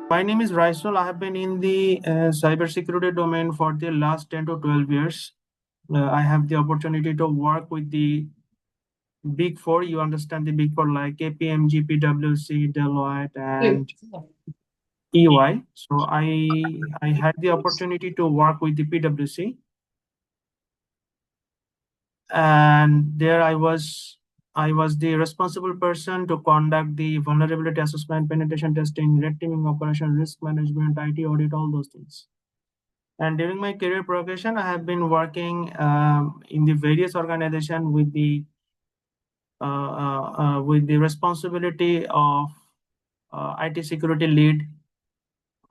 My name is Raisol. I have been in the cybersecurity domain for the last 10 to 12 years. I have the opportunity to work with the big four. You understand the big four like KPMG, PwC, Deloitte, and EY. So I had the opportunity to work with the PwC, and there I was the responsible person to conduct the vulnerability assessment, penetration testing, red teaming operation, risk management, IT audit, all those things. And during my career progression, I have been working in the various organizations with the responsibility of IT security lead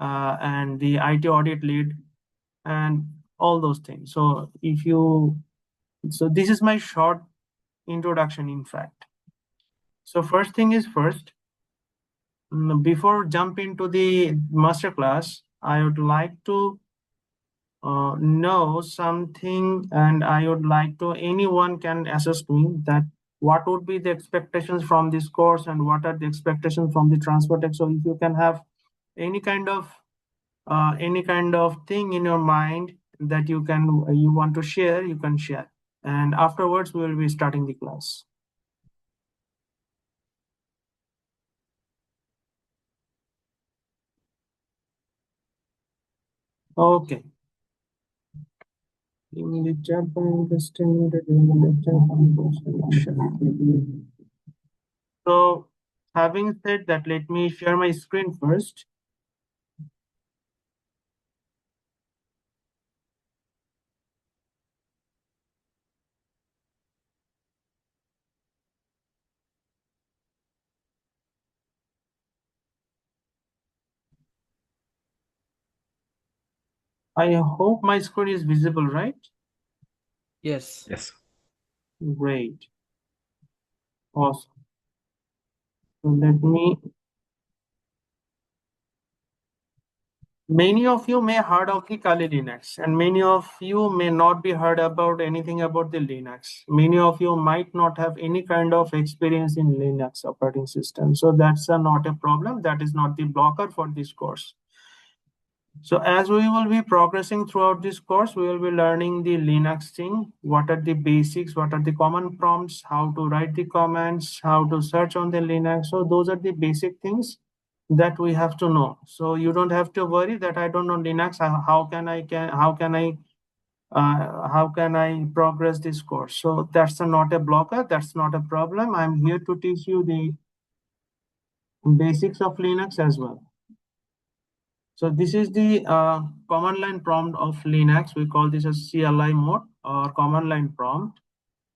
and the IT audit lead and all those things. So this is my short introduction, in fact. So first thing is first, before jump into the masterclass, I would like to know something, and I would like to, anyone can assist me that what would be the expectations from this course and what are the expectations from the Transfotech. So if you can have any kind of thing in your mind that you want to share, you can share. And afterwards, we will be starting the class. Okay. In the chat So, having said that, let me share my screen first. I hope my screen is visible, right? Yes. Yes. Great. Awesome. So let me. Many of you may heard of the Kali Linux, and many of you may not be heard about anything about the Linux. Many of you might not have any kind of experience in Linux operating system. So that's not a problem. That is not the blocker for this course. So as we will be progressing throughout this course, we will be learning the Linux thing. What are the basics? What are the common prompts? How to write the commands? How to search on the Linux? So those are the basic things that we have to know. So you don't have to worry that I don't know Linux. How can I progress this course? So that's not a blocker. That's not a problem. I'm here to teach you the basics of Linux as well. So this is the command line prompt of Linux. We call this as CLI mode or command line prompt.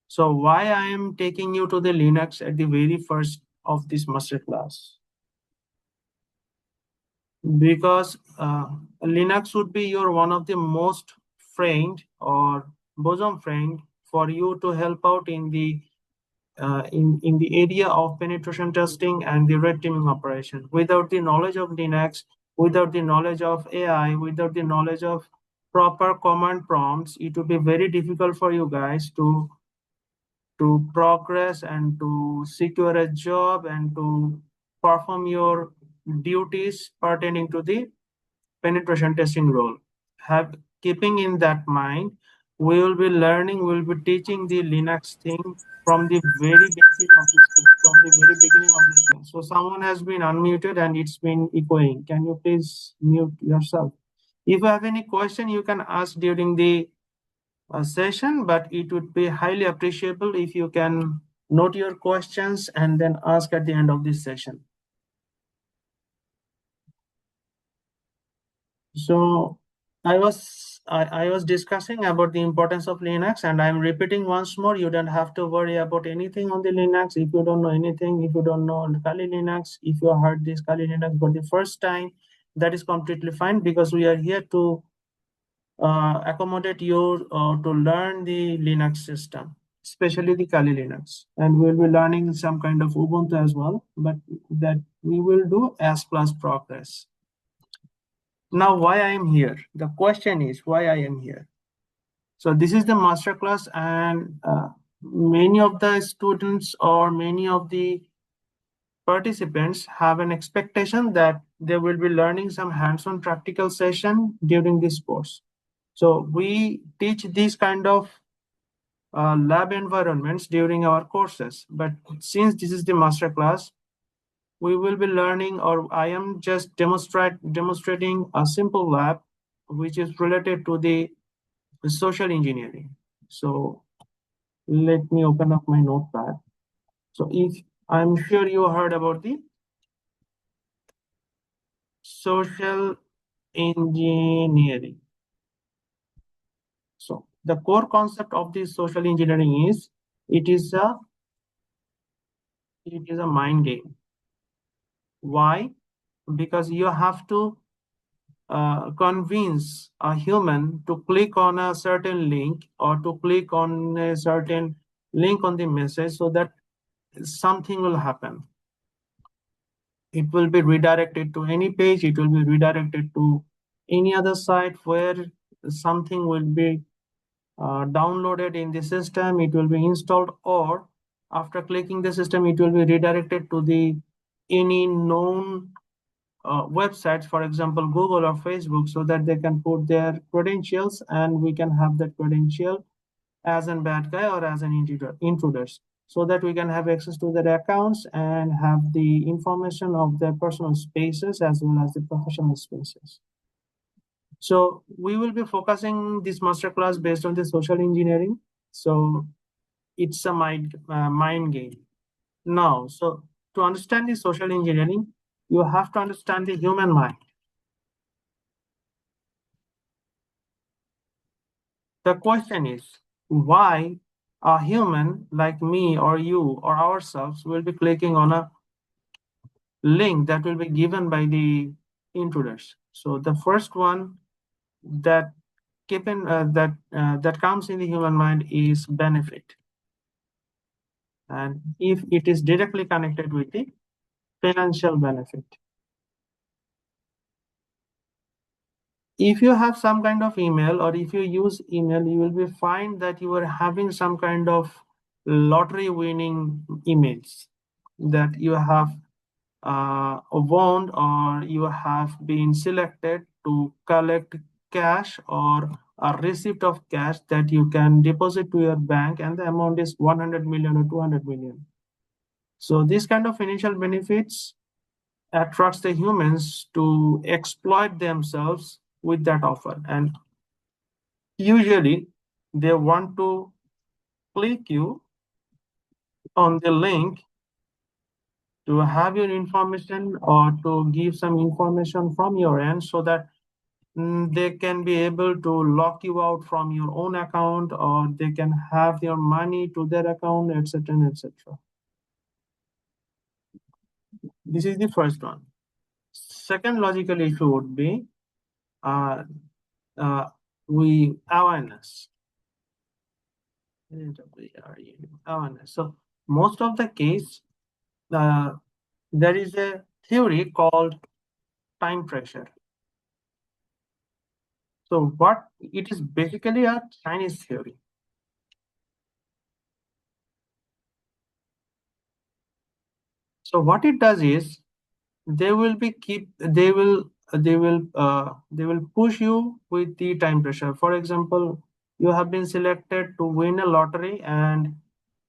So why I am taking you to the Linux at the very first of this masterclass? Because Linux would be your one of the most friend or bosom friend for you to help out in the area of penetration testing and the red teaming operation. Without the knowledge of Linux, without the knowledge of AI, without the knowledge of proper command prompts, it would be very difficult for you guys to progress and to secure a job and to perform your duties pertaining to the penetration testing role. Keeping in that mind, we will be learning, we will be teaching the Linux thing from the very basic of this class, from the very beginning of this class. So someone has been unmuted and it's been echoing. Can you please mute yourself? If you have any question, you can ask during the session, but it would be highly appreciable if you can note your questions and then ask at the end of this session. So I was discussing about the importance of Linux, and I'm repeating once more, you don't have to worry about anything on the Linux. If you don't know anything, if you don't know Kali Linux, if you heard this Kali Linux for the first time, that is completely fine, because we are here to accommodate you to learn the Linux system, especially the Kali Linux. And we'll be learning some kind of Ubuntu as well, but that we will do as plus progress. Now, why I am here? The question is why I am here. So this is the masterclass, and many of the students or many of the participants have an expectation that they will be learning some hands-on practical session during this course. So we teach these kind of lab environments during our courses. But since this is the master class, we will be learning, or I am just demonstrating a simple lab which is related to the social engineering. So let me open up my notepad. So if I'm sure you heard about the social engineering. So the core concept of this social engineering is it is a mind game. Why? Because you have to convince a human to click on a certain link or to click on a certain link on the message so that something will happen. It will be redirected to any page, it will be redirected to any other site where something will be downloaded in the system, it will be installed, or after clicking the system, it will be redirected to the any known websites, for example, Google or Facebook, so that they can put their credentials and we can have that credential as a bad guy or as an intruders, so that we can have access to their accounts and have the information of their personal spaces as well as the professional spaces. So we will be focusing this masterclass based on the social engineering. So it's a mind game. Now, so to understand the social engineering, you have to understand the human mind. The question is, why a human like me or you or ourselves will be clicking on a link that will be given by the intruders? So the first one that that comes in the human mind is benefit, and if it is directly connected with the financial benefit. If you have some kind of email or if you use email, you will be find that you are having some kind of lottery winning emails that you have won, or you have been selected to collect cash or a receipt of cash that you can deposit to your bank, and the amount is 100 million or 200 million. So this kind of financial benefits attracts the humans to exploit themselves with that offer, and usually they want to click you on the link to have your information or to give some information from your end, so that they can be able to lock you out from your own account, or they can have your money to their account, etc., etc. This is the first one. Second logical issue would be uh, uh, we awareness. Awareness. So most of the case, there is a theory called time pressure. So what it is basically a Chinese theory. So what it does is they will push you with the time pressure. For example, you have been selected to win a lottery, and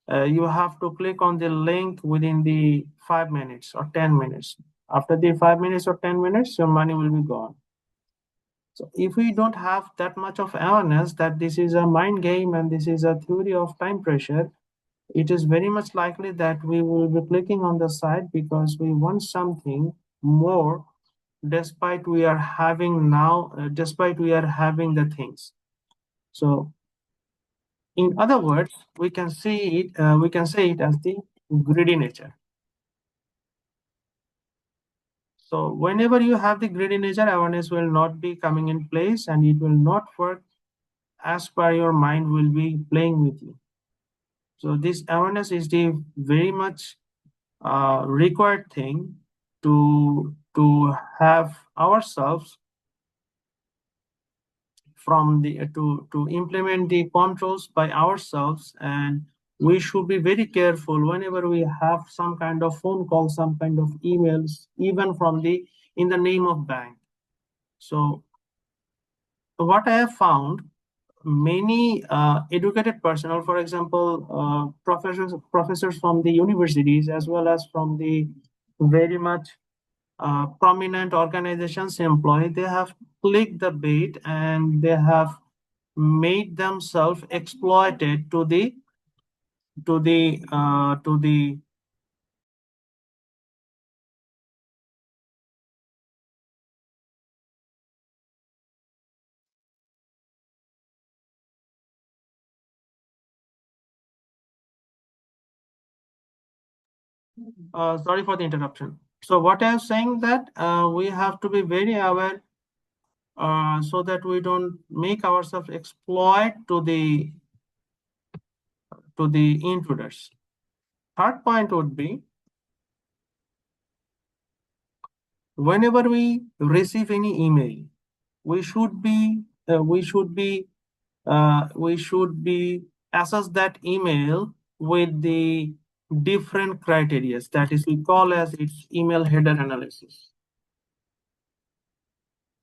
you have to click on the link within the 5 minutes or 10 minutes. After the 5 minutes or 10 minutes, your money will be gone. So if we don't have that much of awareness that this is a mind game and this is a theory of time pressure, it is very much likely that we will be clicking on the site because we want something more, despite we are having now, despite we are having the things. So in other words, we can say it as the greedy nature. So whenever you have the greedy nature, awareness will not be coming in place, and it will not work as per your mind will be playing with you. So this awareness is the very much required thing to have ourselves from the to implement the controls by ourselves. And we should be very careful whenever we have some kind of phone call, some kind of emails, even from the in the name of bank. So what I have found, many educated personnel, for example, professors from the universities, as well as from the very much prominent organizations employee, they have clicked the bait and they have made themselves exploited to the sorry for the interruption. So what I am saying, that we have to be very aware, so that we don't make ourselves exploit to the intruders. Third point would be, whenever we receive any email, we should be assess that email with the different criteria, that is we call as its email header analysis,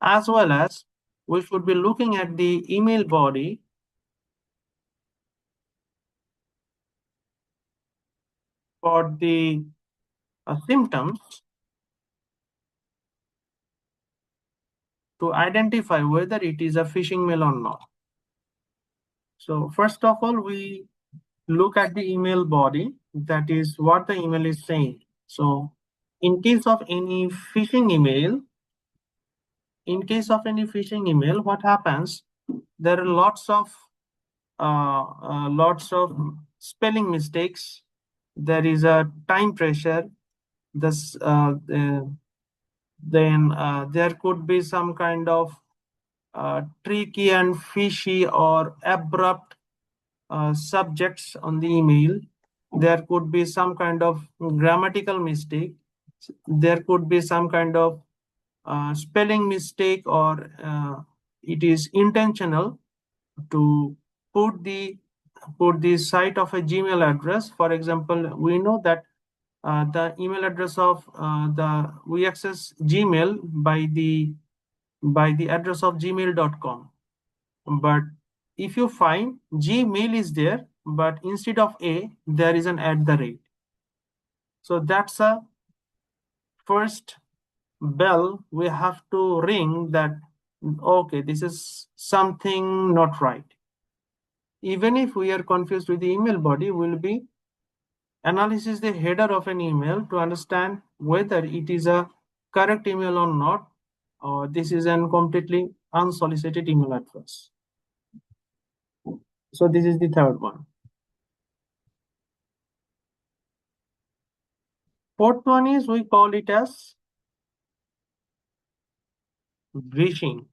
as well as we should be looking at the email body for the symptoms to identify whether it is a phishing mail or not. So first of all, we look at the email body, that is what the email is saying. So in case of any phishing email, what happens? There are lots of spelling mistakes. There is a time pressure. This then there could be some kind of tricky and fishy or abrupt subjects on the email. There could be some kind of grammatical mistake. There could be some kind of spelling mistake, or it is intentional to put the site of a Gmail address. For example, we know that the email address of we access Gmail by the address of gmail.com. But if you find Gmail is there, but instead of a, there is an @ So that's a first bell we have to ring, that okay, this is something not right. Even if we are confused with the email body, we'll be analysis the header of an email to understand whether it is a correct email or not, or this is a completely unsolicited email address. So this is the third one. Fourth one is, we call it as vishing.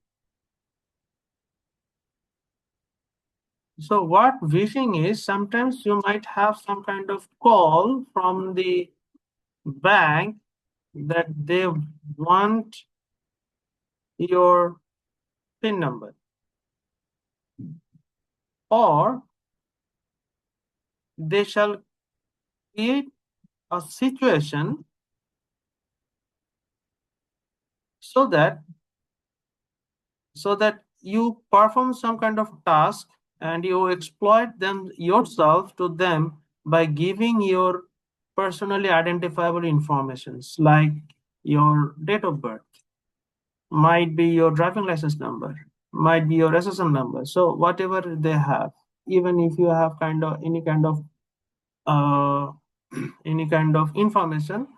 So what vishing is, sometimes you might have some kind of call from the bank that they want your PIN number, or they shall create a situation so that you perform some kind of task and you exploit them yourself to them by giving your personally identifiable informations, like your date of birth, might be your driving license number, might be your SSN number. So whatever they have, even if you have uh, any kind of information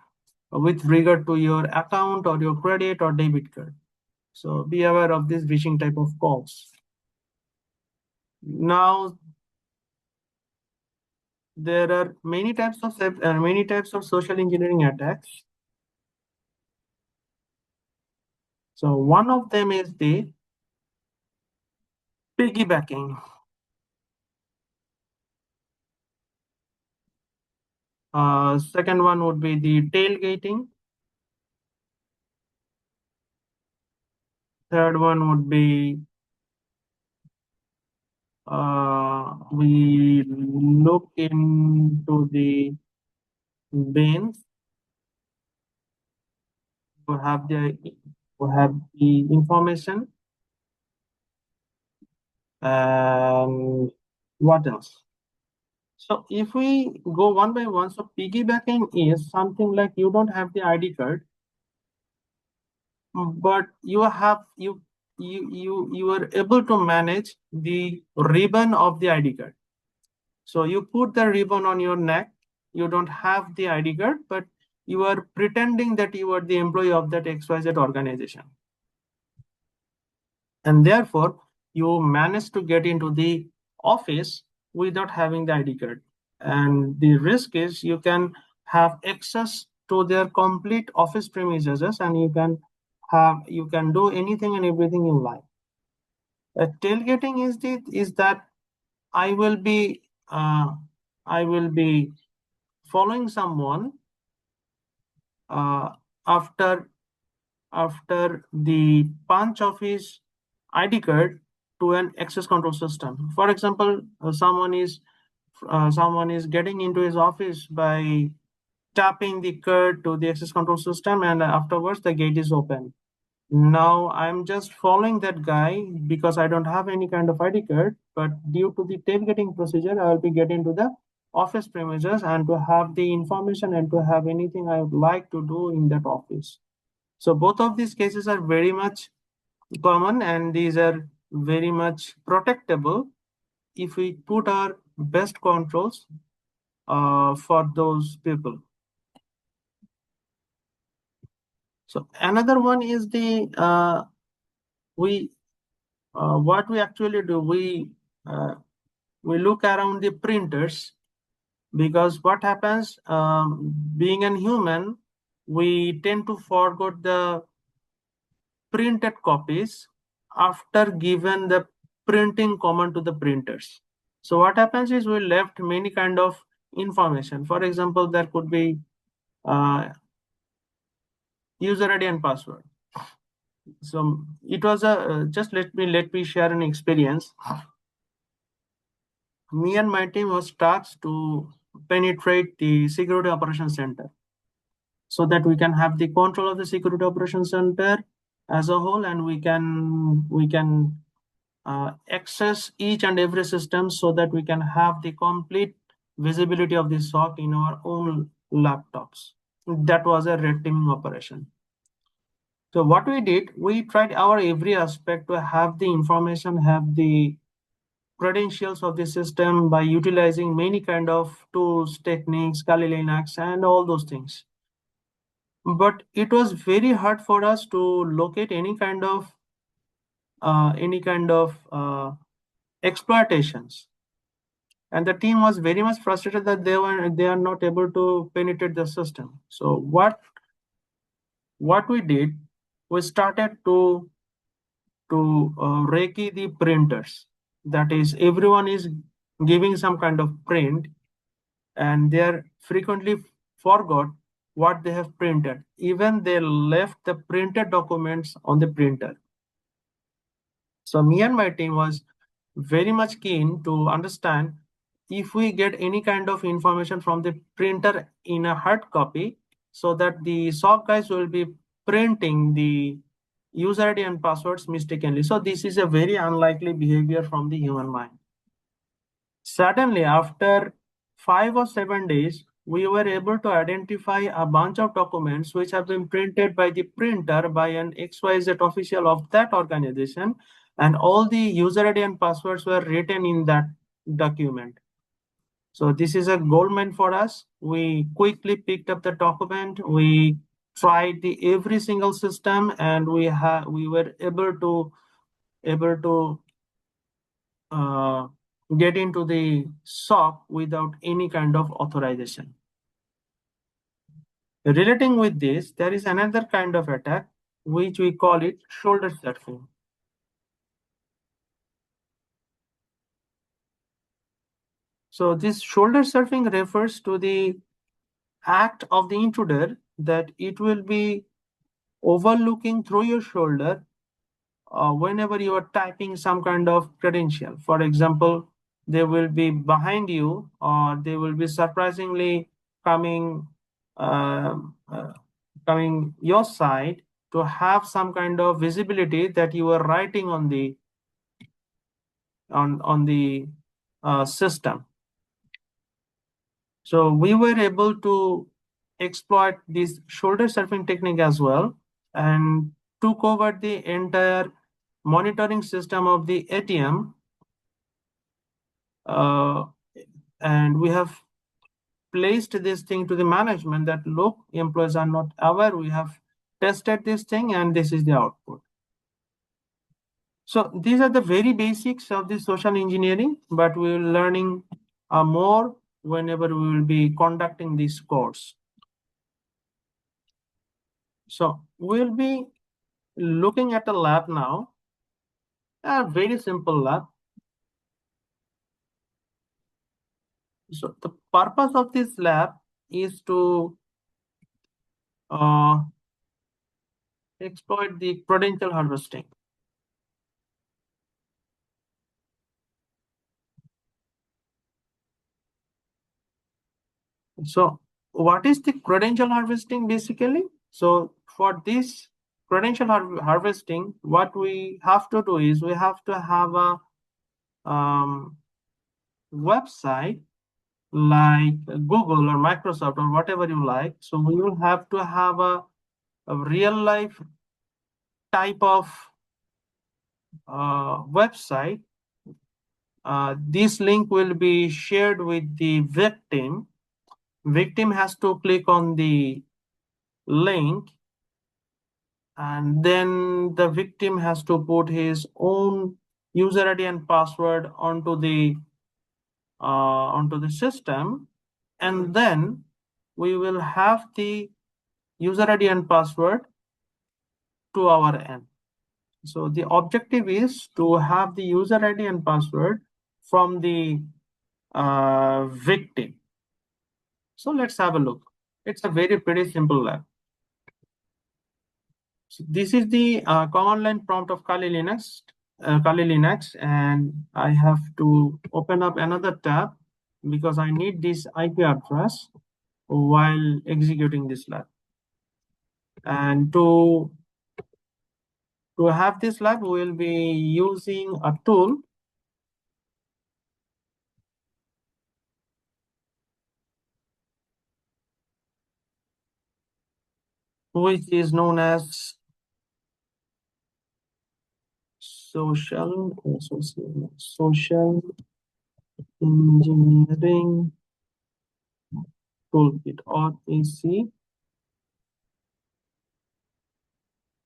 with regard to your account or your credit or debit card. So be aware of this phishing type of calls. Now, there are many types of social engineering attacks. So one of them is the piggybacking. Second one would be the tailgating. Third one would be we look into the bins. to have the information. And what else? So if we go one by one, so piggybacking is something like you don't have the ID card, but you are able to manage the ribbon of the ID card. So you put the ribbon on your neck. You don't have the ID card, but you are pretending that you are the employee of that XYZ organization. And therefore, you manage to get into the office without having the ID card. And the risk is you can have access to their complete office premises, and you can do anything and everything you like. Tailgating is that I will be uh, I will be following someone uh, after the punch of his ID card to an access control system. For example, someone is getting into his office by tapping the card to the access control system, and afterwards the gate is open. Now I'm just following that guy because I don't have any kind of ID card, but due to the tailgating procedure, I will be getting to the office premises and to have the information and to have anything I would like to do in that office. So both of these cases are very much common, and these are very much protectable if we put our best controls for those people. So another one is the we what we actually do, we look around the printers, because what happens, being a human, we tend to forget the printed copies after given the printing command to the printers. So what happens is we left many kind of information. For example, there could be user ID and password. So it was a just let me share an experience. Me and my team was tasked to penetrate the security operations center, so that we can have the control of the security operations center as a whole, and we can access each and every system, so that we can have the complete visibility of the SOC in our own laptops. That was a red teaming operation. So what we did, we tried our every aspect to have the information, have the credentials of the system by utilizing many kind of tools, techniques, Kali Linux, and all those things. But it was very hard for us to locate any kind of exploitations, and the team was very much frustrated that they are not able to penetrate the system. So what we did, we started to recce the printers. That is, everyone is giving some kind of print, and they are frequently forgot what they have printed. Even they left the printed documents on the printer. So me and my team was very much keen to understand if we get any kind of information from the printer in a hard copy, so that the SOC guys will be printing the user ID and passwords mistakenly. So this is a very unlikely behavior from the human mind. Suddenly, after 5 or 7 days, we were able to identify a bunch of documents which have been printed by the printer by an XYZ official of that organization, and all the user ID and passwords were written in that document. So this is a goldmine for us. We quickly picked up the document. We tried the every single system, and we were able to get into the SOC without any kind of authorization. Relating with this, there is another kind of attack which we call it shoulder surfing. So this shoulder surfing refers to the act of the intruder that it will be overlooking through your shoulder whenever you are typing some kind of credential. For example, they will be behind you, or they will be surprisingly coming uh, uh, coming your side to have some kind of visibility that you are writing on the system. So we were able to exploit this shoulder surfing technique as well, and took over the entire monitoring system of the ATM. And we have placed this thing to the management that, look, employees are not aware, we have tested this thing and this is the output. So these are the very basics of the social engineering, but we will learning more whenever we will be conducting this course. So we'll be looking at a lab now, a very simple lab. So the purpose of this lab is to exploit the credential harvesting. So what is the credential harvesting basically? So for this credential harvesting, what we have to do is we have to have a website like Google or Microsoft or whatever you like. So we will have to have a real life type of website. This link will be shared with the victim. Victim has to click on the link, and then the victim has to put his own user ID and password onto the system, and then we will have the user ID and password to our end. So the objective is to have the user ID and password from the victim. So let's have a look. It's a very pretty simple lab. So this is the command line prompt of Kali Linux, and I have to open up another tab because I need this IP address while executing this lab. And to have this lab, we will be using a tool which is known as social engineering toolkit, or AC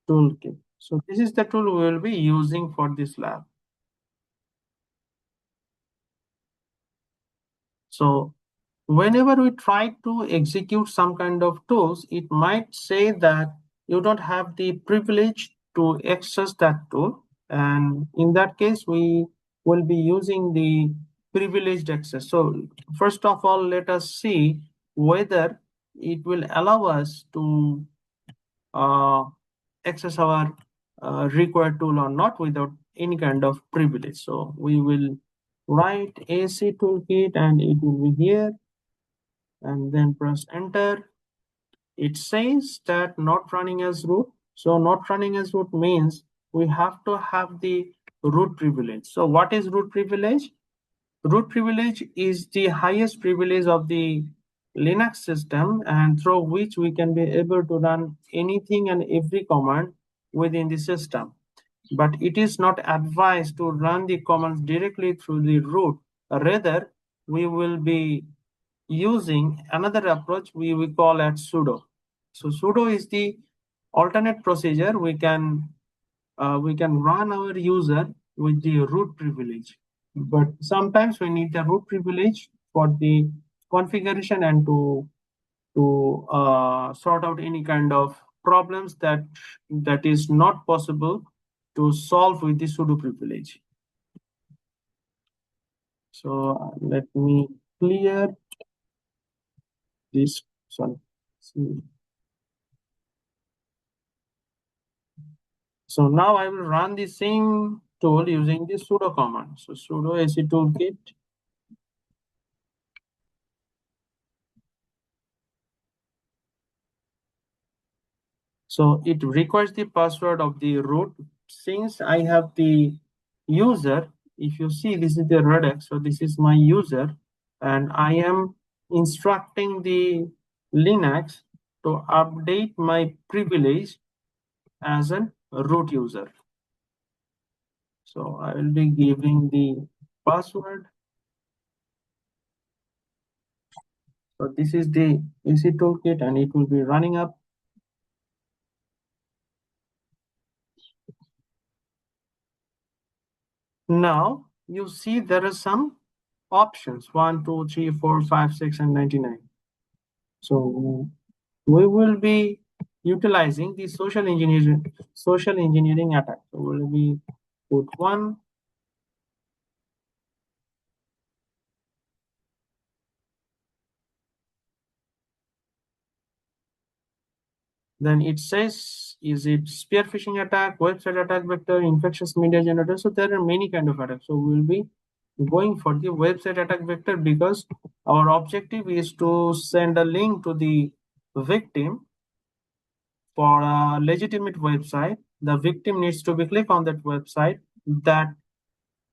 toolkit. So this is the tool we will be using for this lab. So whenever we try to execute some kind of tools, it might say that you don't have the privilege to access that tool. And in that case, we will be using the privileged access. So first of all, let us see whether it will allow us to access our required tool or not without any kind of privilege. So we will write AC toolkit and it will be here, and then press enter. It says that not running as root. So not running as root means we have to have the root privilege. So what is root privilege? Root privilege is the highest privilege of the Linux system, and through which we can be able to run anything and every command within the system. But it is not advised to run the commands directly through the root. Rather, we will be using another approach we call as sudo. So sudo is the alternate procedure. We can run our user with the root privilege, but sometimes we need the root privilege for the configuration and to sort out any kind of problems that is not possible to solve with the sudo privilege. So let me clear this. Sorry. So now I will run the same tool using the sudo command. So sudo AC toolkit. So it requires the password of the root. Since I have the user, if you see, this is the Redux, so this is my user, and I am instructing the Linux to update my privilege as a root user. So I will be giving the password. So this is the AC toolkit and it will be running up. Now you see there are some options 1, 2, 3, 4, 5, 6, and 99. So we will be utilizing the social engineering attack. So we'll be put 1. Then it says, is it spear phishing attack, website attack vector, infectious media generator? So there are many kind of attacks. So we'll be going for the website attack vector because our objective is to send a link to the victim for a legitimate website. The victim needs to be click on that website. That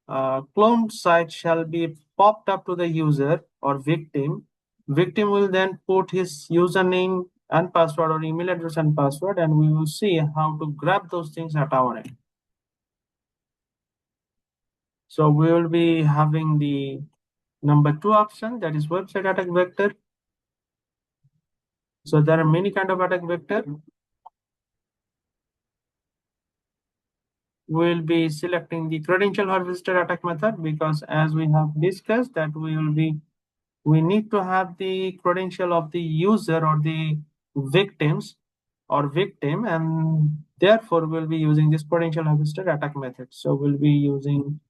cloned site shall be popped up to the user or victim. Victim will then put his username and password or email address and password, and we will see how to grab those things at our end. So we will be having the number 2 option, that is website attack vector. So there are many kind of attack vector. We'll be selecting the credential harvester attack method because as we have discussed that we need to have the credential of the user or the victims or victim, and therefore we'll be using this credential harvester attack method. So we'll be using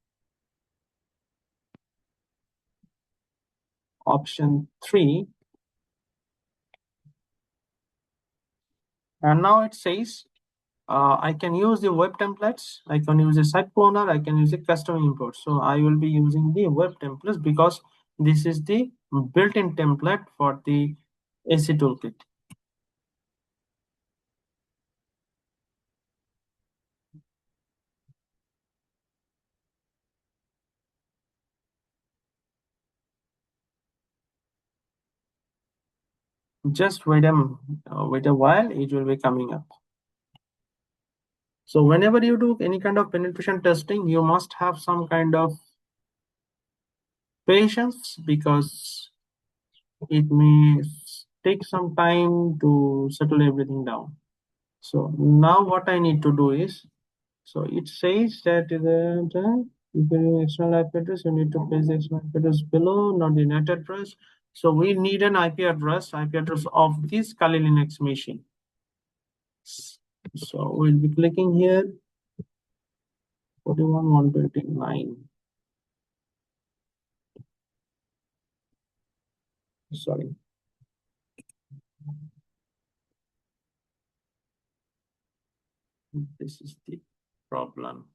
option 3. And now it says I can use the web templates, I can use a site cloner, I can use a custom import. So I will be using the web templates because this is the built-in template for the AC toolkit. Just wait a while, it will be coming up. So whenever you do any kind of penetration testing, you must have some kind of patience because it may take some time to settle everything down. So now what I need to do is, so it says that if you external IP address, you need to place the external IP address below, not the net address. So we need an IP address of this Kali Linux machine. So we'll be clicking here, 41.129. Sorry. This is the problem.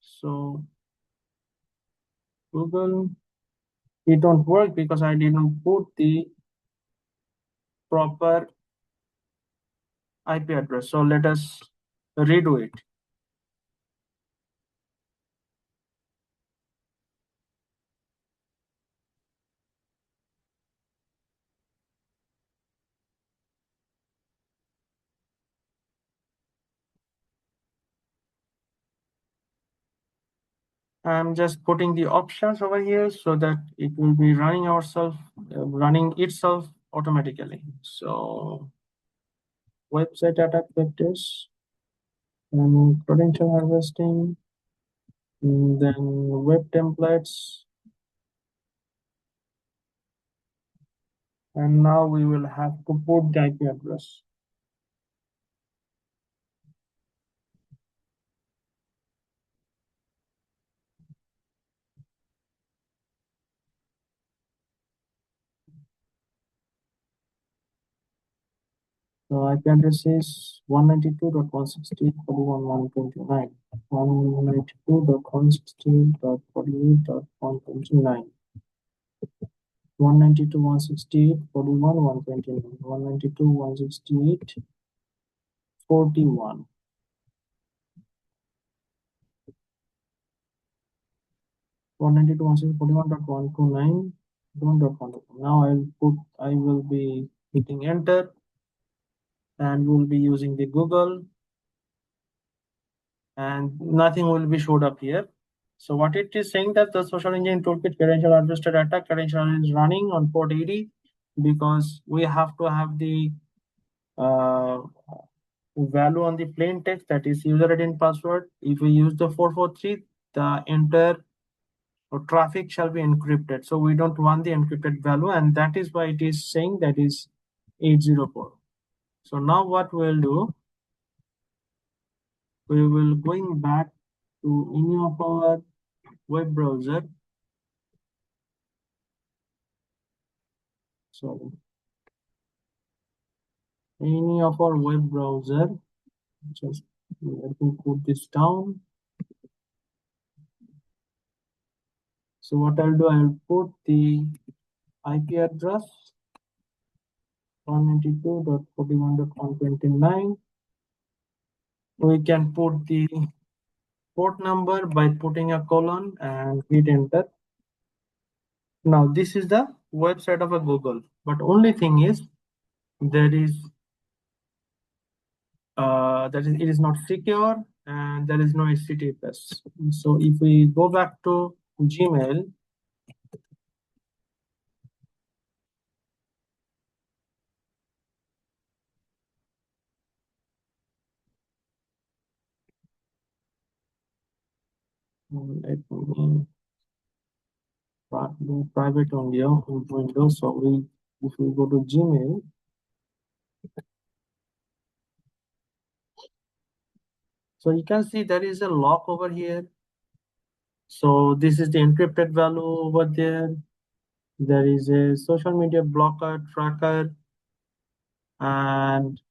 So Google, it don't work because I didn't put the proper IP address. So let us redo it. I'm just putting the options over here so that it will be running itself automatically. So website attack vectors, and credential harvesting, then web templates, and now we will have to put the IP address. So IP address is 192.168.41.129. 192.168.48.129. 192.168.41.129. 192.168 41. One 41.129. Now I will be hitting enter and we'll be using the Google and nothing will be showed up here. So what it is saying that the social engineering toolkit credential adjusted attack credential is running on port 80 because we have to have the uh, value on the plain text, that is user ID and password. If we use the 443, the entire traffic shall be encrypted. So we don't want the encrypted value, and that is why it is saying that is 804. So now what we'll do, we will going back to any of our web browser. So any of our web browser, just let me put this down. So what I'll do, I'll put the IP address 192.41.129. We can put the port number by putting a colon and hit enter. Now this is the website of a Google, but only thing is there is it is not secure and there is no HTTPS. So if we go back to Gmail, let me do private only on Windows. So if we go to Gmail, so you can see there is a lock over here. So this is the encrypted value over there. There is a social media blocker tracker, and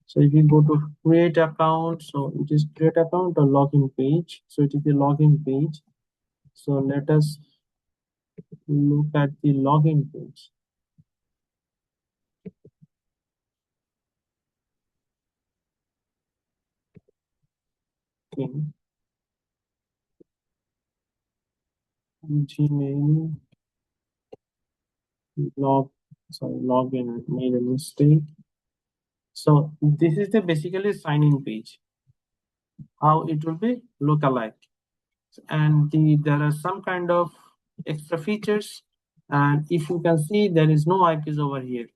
so if you go to create account, so it is create account or login page. So it is the login page. So let us look at the login page. Okay. Gmail login. I made a mistake. So this is the basically sign-in page. How it will be look alike, and there are some kind of extra features. And if you can see, there is no IPs over here.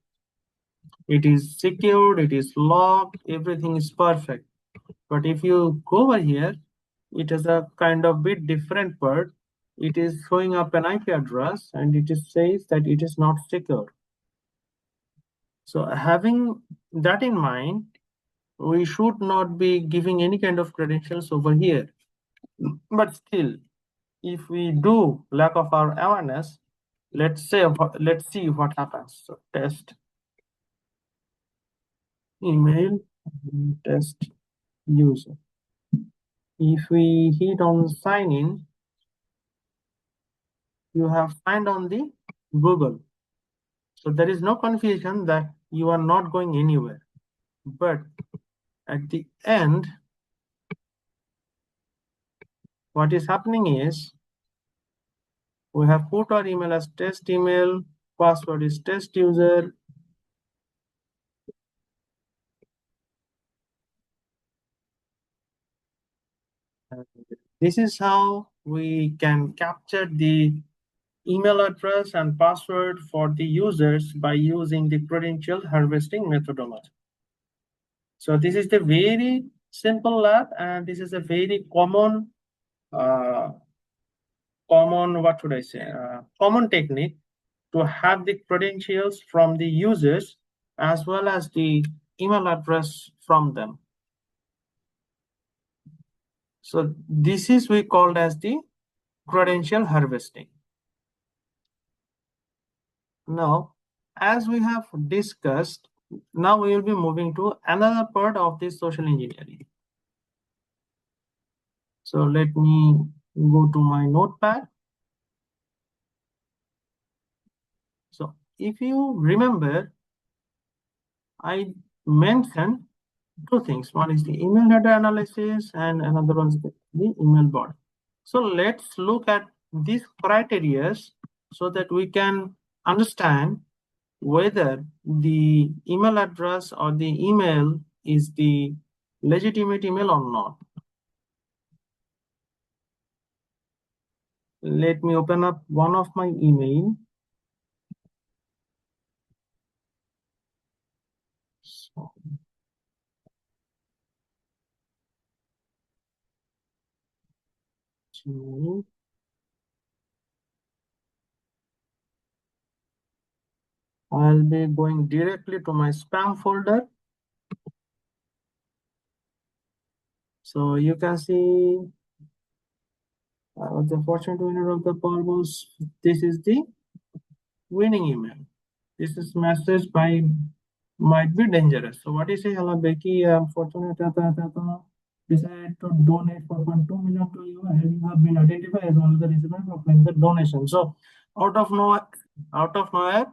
It is secured. It is locked. Everything is perfect. But if you go over here, it is a kind of bit different part. It is showing up an IP address and it is says that it is not secure. So having that in mind, we should not be giving any kind of credentials over here. But still, if we do lack of our awareness, let's see what happens. So test email, test user. If we hit on sign in, you have signed on the Google. So there is no confusion that you are not going anywhere. But at the end, what is happening is we have put our email as test email, password is test user. This is how we can capture the email address and password for the users by using the credential harvesting methodology. So this is the very simple lab, and this is a very common what should I say, common technique to have the credentials from the users as well as the email address from them. So this is we called as the credential harvesting. Now, as we have discussed, now we will be moving to another part of this social engineering. So let me go to my notepad. So if you remember, I mentioned two things. One is the email header analysis and another one is the email body. So let's look at these criteria so that we can understand whether the email address or the email is the legitimate email or not. Let me open up one of my email. So, I'll be going directly to my spam folder. So you can see the fortunate winner of the Powerballs. This is the winning email. This is message by might be dangerous. So what do you say? Hello Becky, I'm fortunate decided to donate 4.2 million to you and you have been identified as one of the recipients of the donation. So out of nowhere,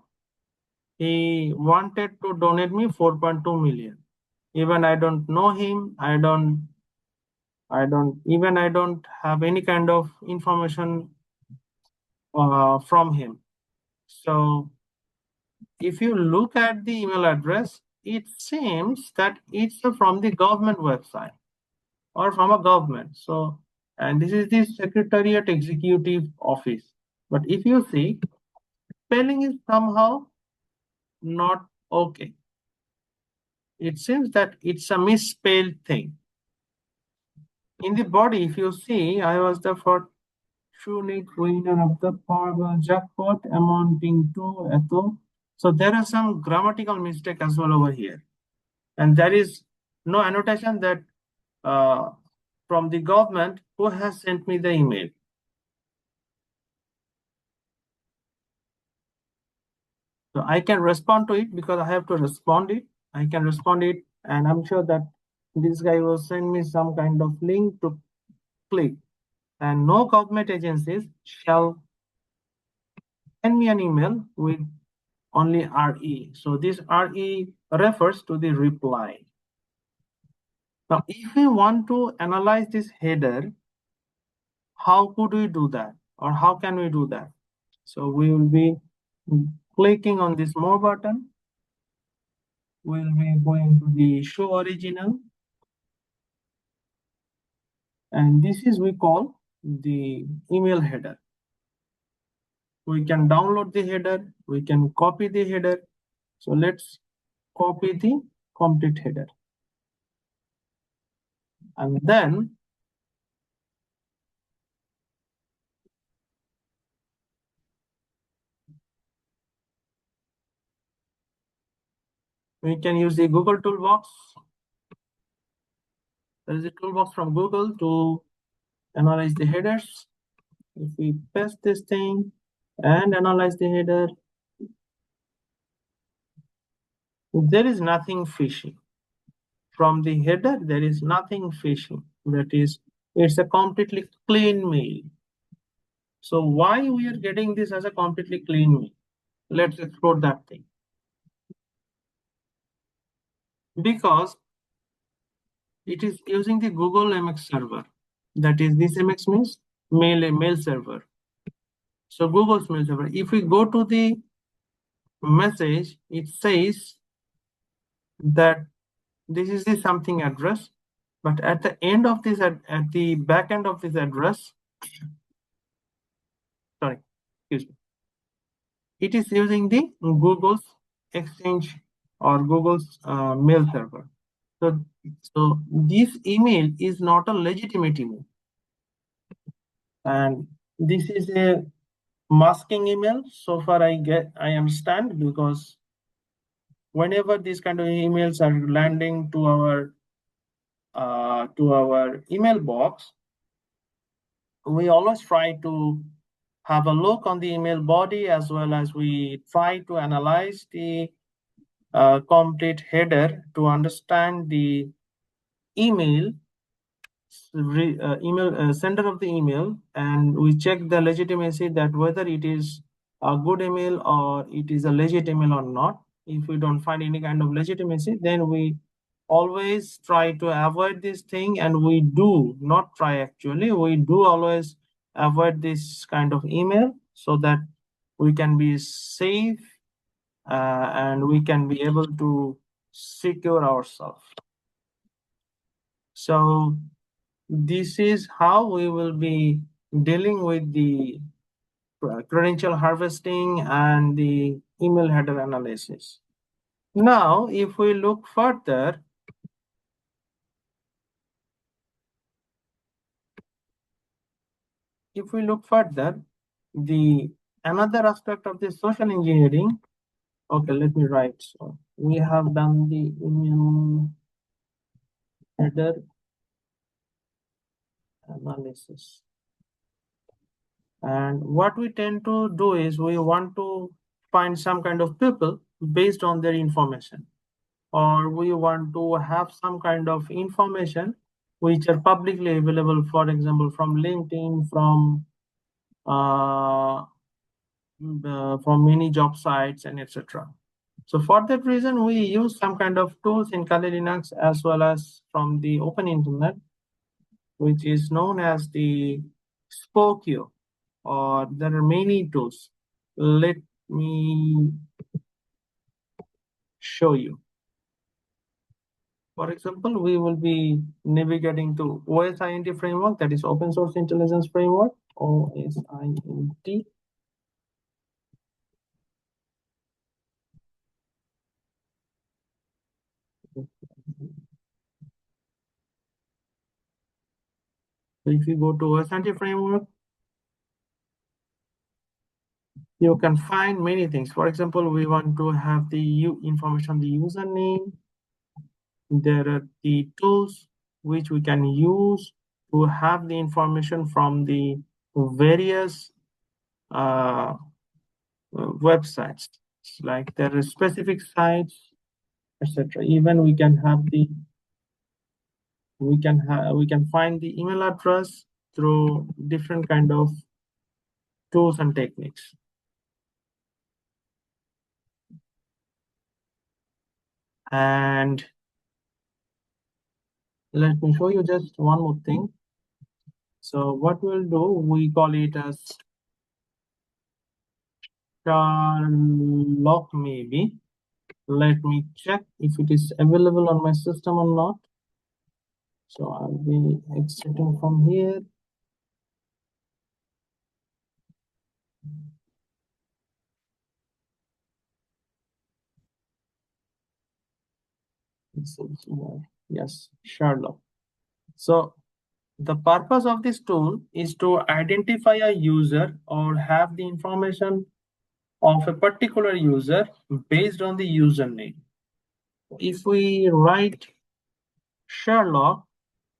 he wanted to donate me 4.2 million. Even I don't know him. I don't have any kind of information from him. So if you look at the email address, it seems that it's from the government website or from a government. So, and this is the Secretariat Executive Office. But if you see, spelling is somehow not okay. It seems that it's a misspelled thing. In the body, if you see, I was the fortunate winner of the Powerball jackpot amounting to Eto. So there are some grammatical mistake as well over here. And there is no annotation that from the government who has sent me the email. So I can respond to it because I have to respond it. I can respond it, and I'm sure that this guy will send me some kind of link to click. And no government agencies shall send me an email with only RE. So this RE refers to the reply. Now, if we want to analyze this header, how could we do that? Or how can we do that? So we will be clicking on this more button. We'll be going to the show original. And this is we call the email header. We can download the header. We can copy the header. So let's copy the complete header. And then we can use the Google toolbox. There is a toolbox from Google to analyze the headers. If we paste this thing and analyze the header, there is nothing fishy. From the header, there is nothing fishy. That is, it's a completely clean mail. So why we are getting this as a completely clean mail? Let's explore that thing. Because it is using the Google MX server. That is, this MX means mail server. So Google's mail server. If we go to the message, it says that this is the something address, but at the end of this, at the back end of this address, sorry, excuse me, it is using the Google's Exchange or Google's mail server. So this email is not a legitimate email, and this is a masking email. So far, I understand, because whenever these kind of emails are landing to our email box, we always try to have a look on the email body, as well as we try to analyze the complete header to understand the email sender of the email, and we check the legitimacy, that whether it is a good email or it is a legit email or not. If we don't find any kind of legitimacy, then we always try to avoid this thing, and we do not try, actually we do always avoid this kind of email, so that we can be safe, and we can be able to secure ourselves. So this is how we will be dealing with the credential harvesting and the email header analysis. Now, if we look further, the another aspect of the social engineering. Okay, let me write. So we have done the email header analysis. And what we tend to do is we want to find some kind of people based on their information, or we want to have some kind of information which are publicly available, for example, from LinkedIn, uh, from many job sites, and etc. So for that reason, we use some kind of tools in Kali Linux as well as from the open internet, which is known as the Spokio, or there are many tools. Let me show you. For example, we will be navigating to OSINT framework, that is Open Source Intelligence Framework, OSINT. So if you go to OSINT framework, you can find many things. For example, we want to have the information on the username. There are the tools which we can use to have the information from the various websites. Like there are specific sites, etc. Even we can have the we can find the email address through different kind of tools and techniques. And let me show you just one more thing. So what we'll do, we call it as Sherlock maybe. Let me check if it is available on my system or not. So I'll be exiting from here. Yes, Sherlock. So the purpose of this tool is to identify a user or have the information of a particular user based on the username. If we write Sherlock,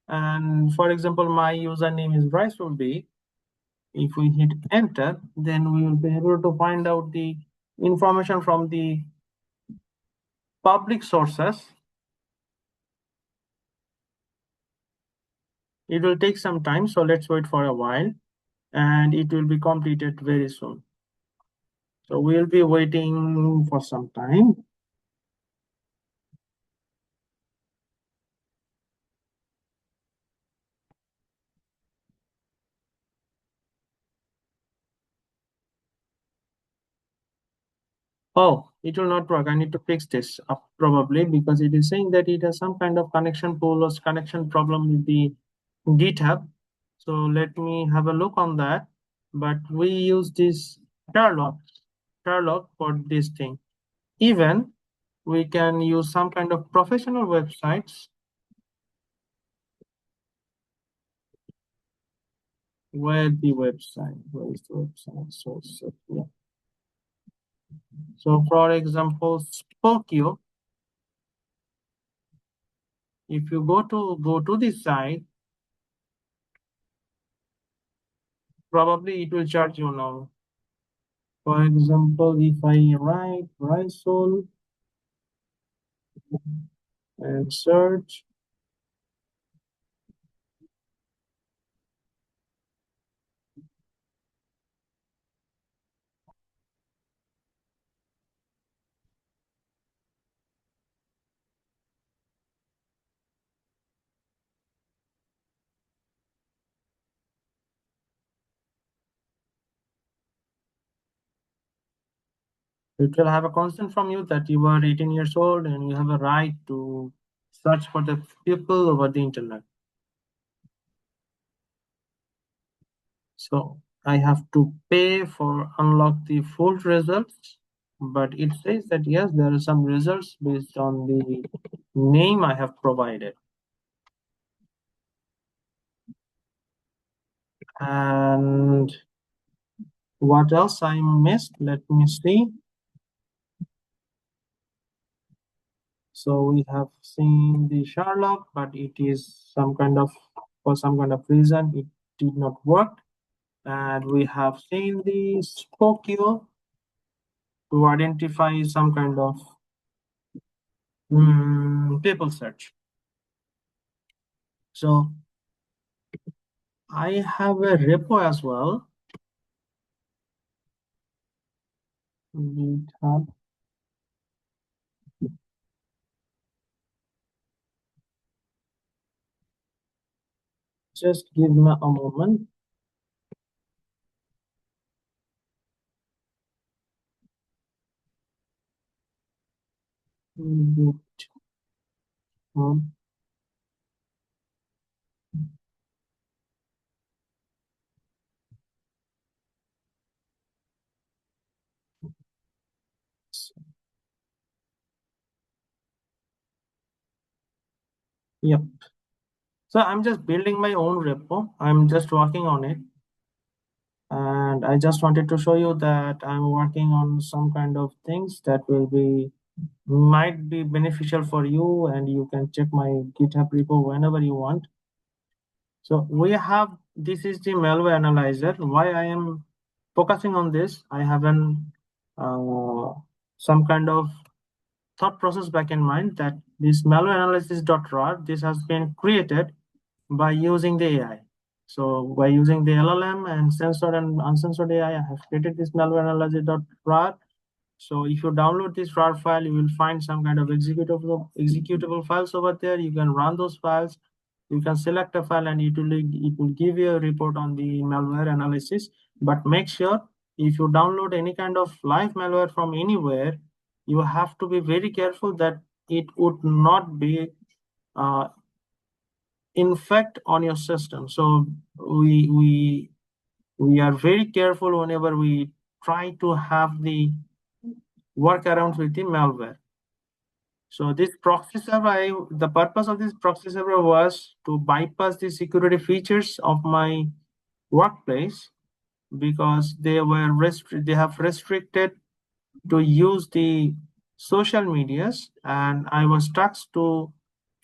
and for example, my username is Bryce will be, if we hit enter, then we will be able to find out the information from the public sources. It will take some time, so let's wait for a while, and it will be completed very soon. So we'll be waiting for some time. Oh, it will not work. I need to fix this up probably, because it is saying that it has some kind of connection pool or connection problem with the GitHub. So let me have a look on that. But we use this Sherlock for this thing. Even we can use some kind of professional websites. Where the website? Where is the website? So yeah. So for example, Spokio. If you go to this site, probably it will charge you now. For example, if I write Rysol and search, It will have a consent from you that you are 18 years old and you have a right to search for the people over the internet. So I have to pay for unlock the full results, but it says that yes, there are some results based on the name I have provided. And what else I missed? Let me see. So we have seen the Sherlock, but it is some kind of, for some kind of reason, it did not work. And we have seen the Spokio to identify some kind of people search. So I have a repo as well. GitHub. Just give me a moment. GitHub. Yep. So I'm just building my own repo. I'm just working on it. And I just wanted to show you that I'm working on some kind of things that will be might be beneficial for you, and you can check my GitHub repo whenever you want. So we have, this is the malware analyzer. Why I am focusing on this, I have an some kind of thought process back in mind that this malware analysis.rar, this has been created by using the AI. So by using the LLM and censored and uncensored AI, I have created this malware analysis.rar. So if you download this RAR file, you will find some kind of executable files over there. You can run those files. You can select a file and it will give you a report on the malware analysis. But make sure if you download any kind of live malware from anywhere, you have to be very careful that it would not be uh, infect on your system. So we are very careful whenever we try to have the workarounds with the malware. So this proxy server, the purpose of this proxy server was to bypass the security features of my workplace because they have restricted to use the social medias, and I was tasked to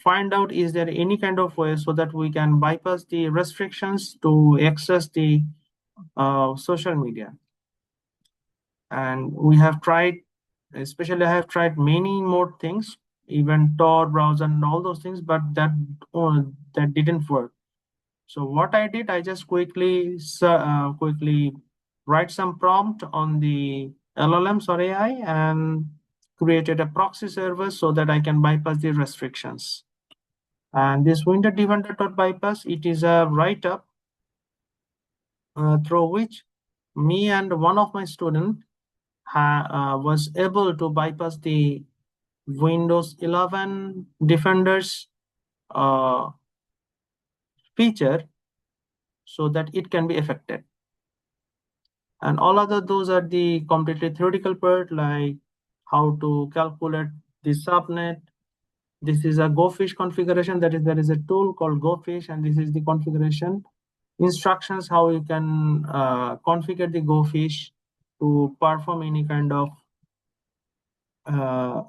find out is there any kind of way so that we can bypass the restrictions to access the social media. And we have tried, especially I have tried many more things, even Tor browser and all those things, but that didn't work. So what I did, I just quickly write some prompt on the LLMs or AI and created a proxy server so that I can bypass the restrictions. And this winter defender.bypass, it is a write-up through which me and one of my students was able to bypass the Windows 11 Defenders uh, feature so that it can be affected. And all other those are the completely theoretical part, like how to calculate the subnet. This is a GoFish configuration. That is, there is a tool called GoFish, and this is the configuration instructions how you can configure the GoFish to perform any kind of uh,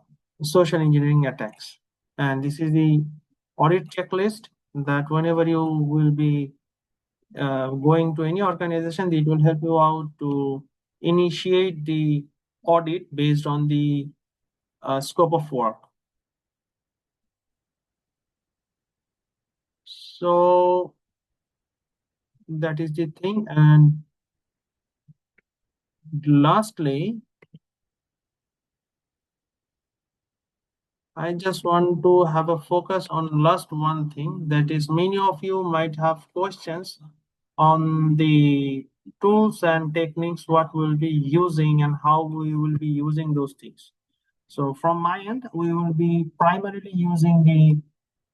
social engineering attacks. And this is the audit checklist that whenever you will be going to any organization, it will help you out to initiate the audit based on the scope of work. So that is the thing. And lastly, I just want to have a focus on last one thing, that is many of you might have questions on the tools and techniques what we'll be using and how we will be using those things. So from my end, we will be primarily using the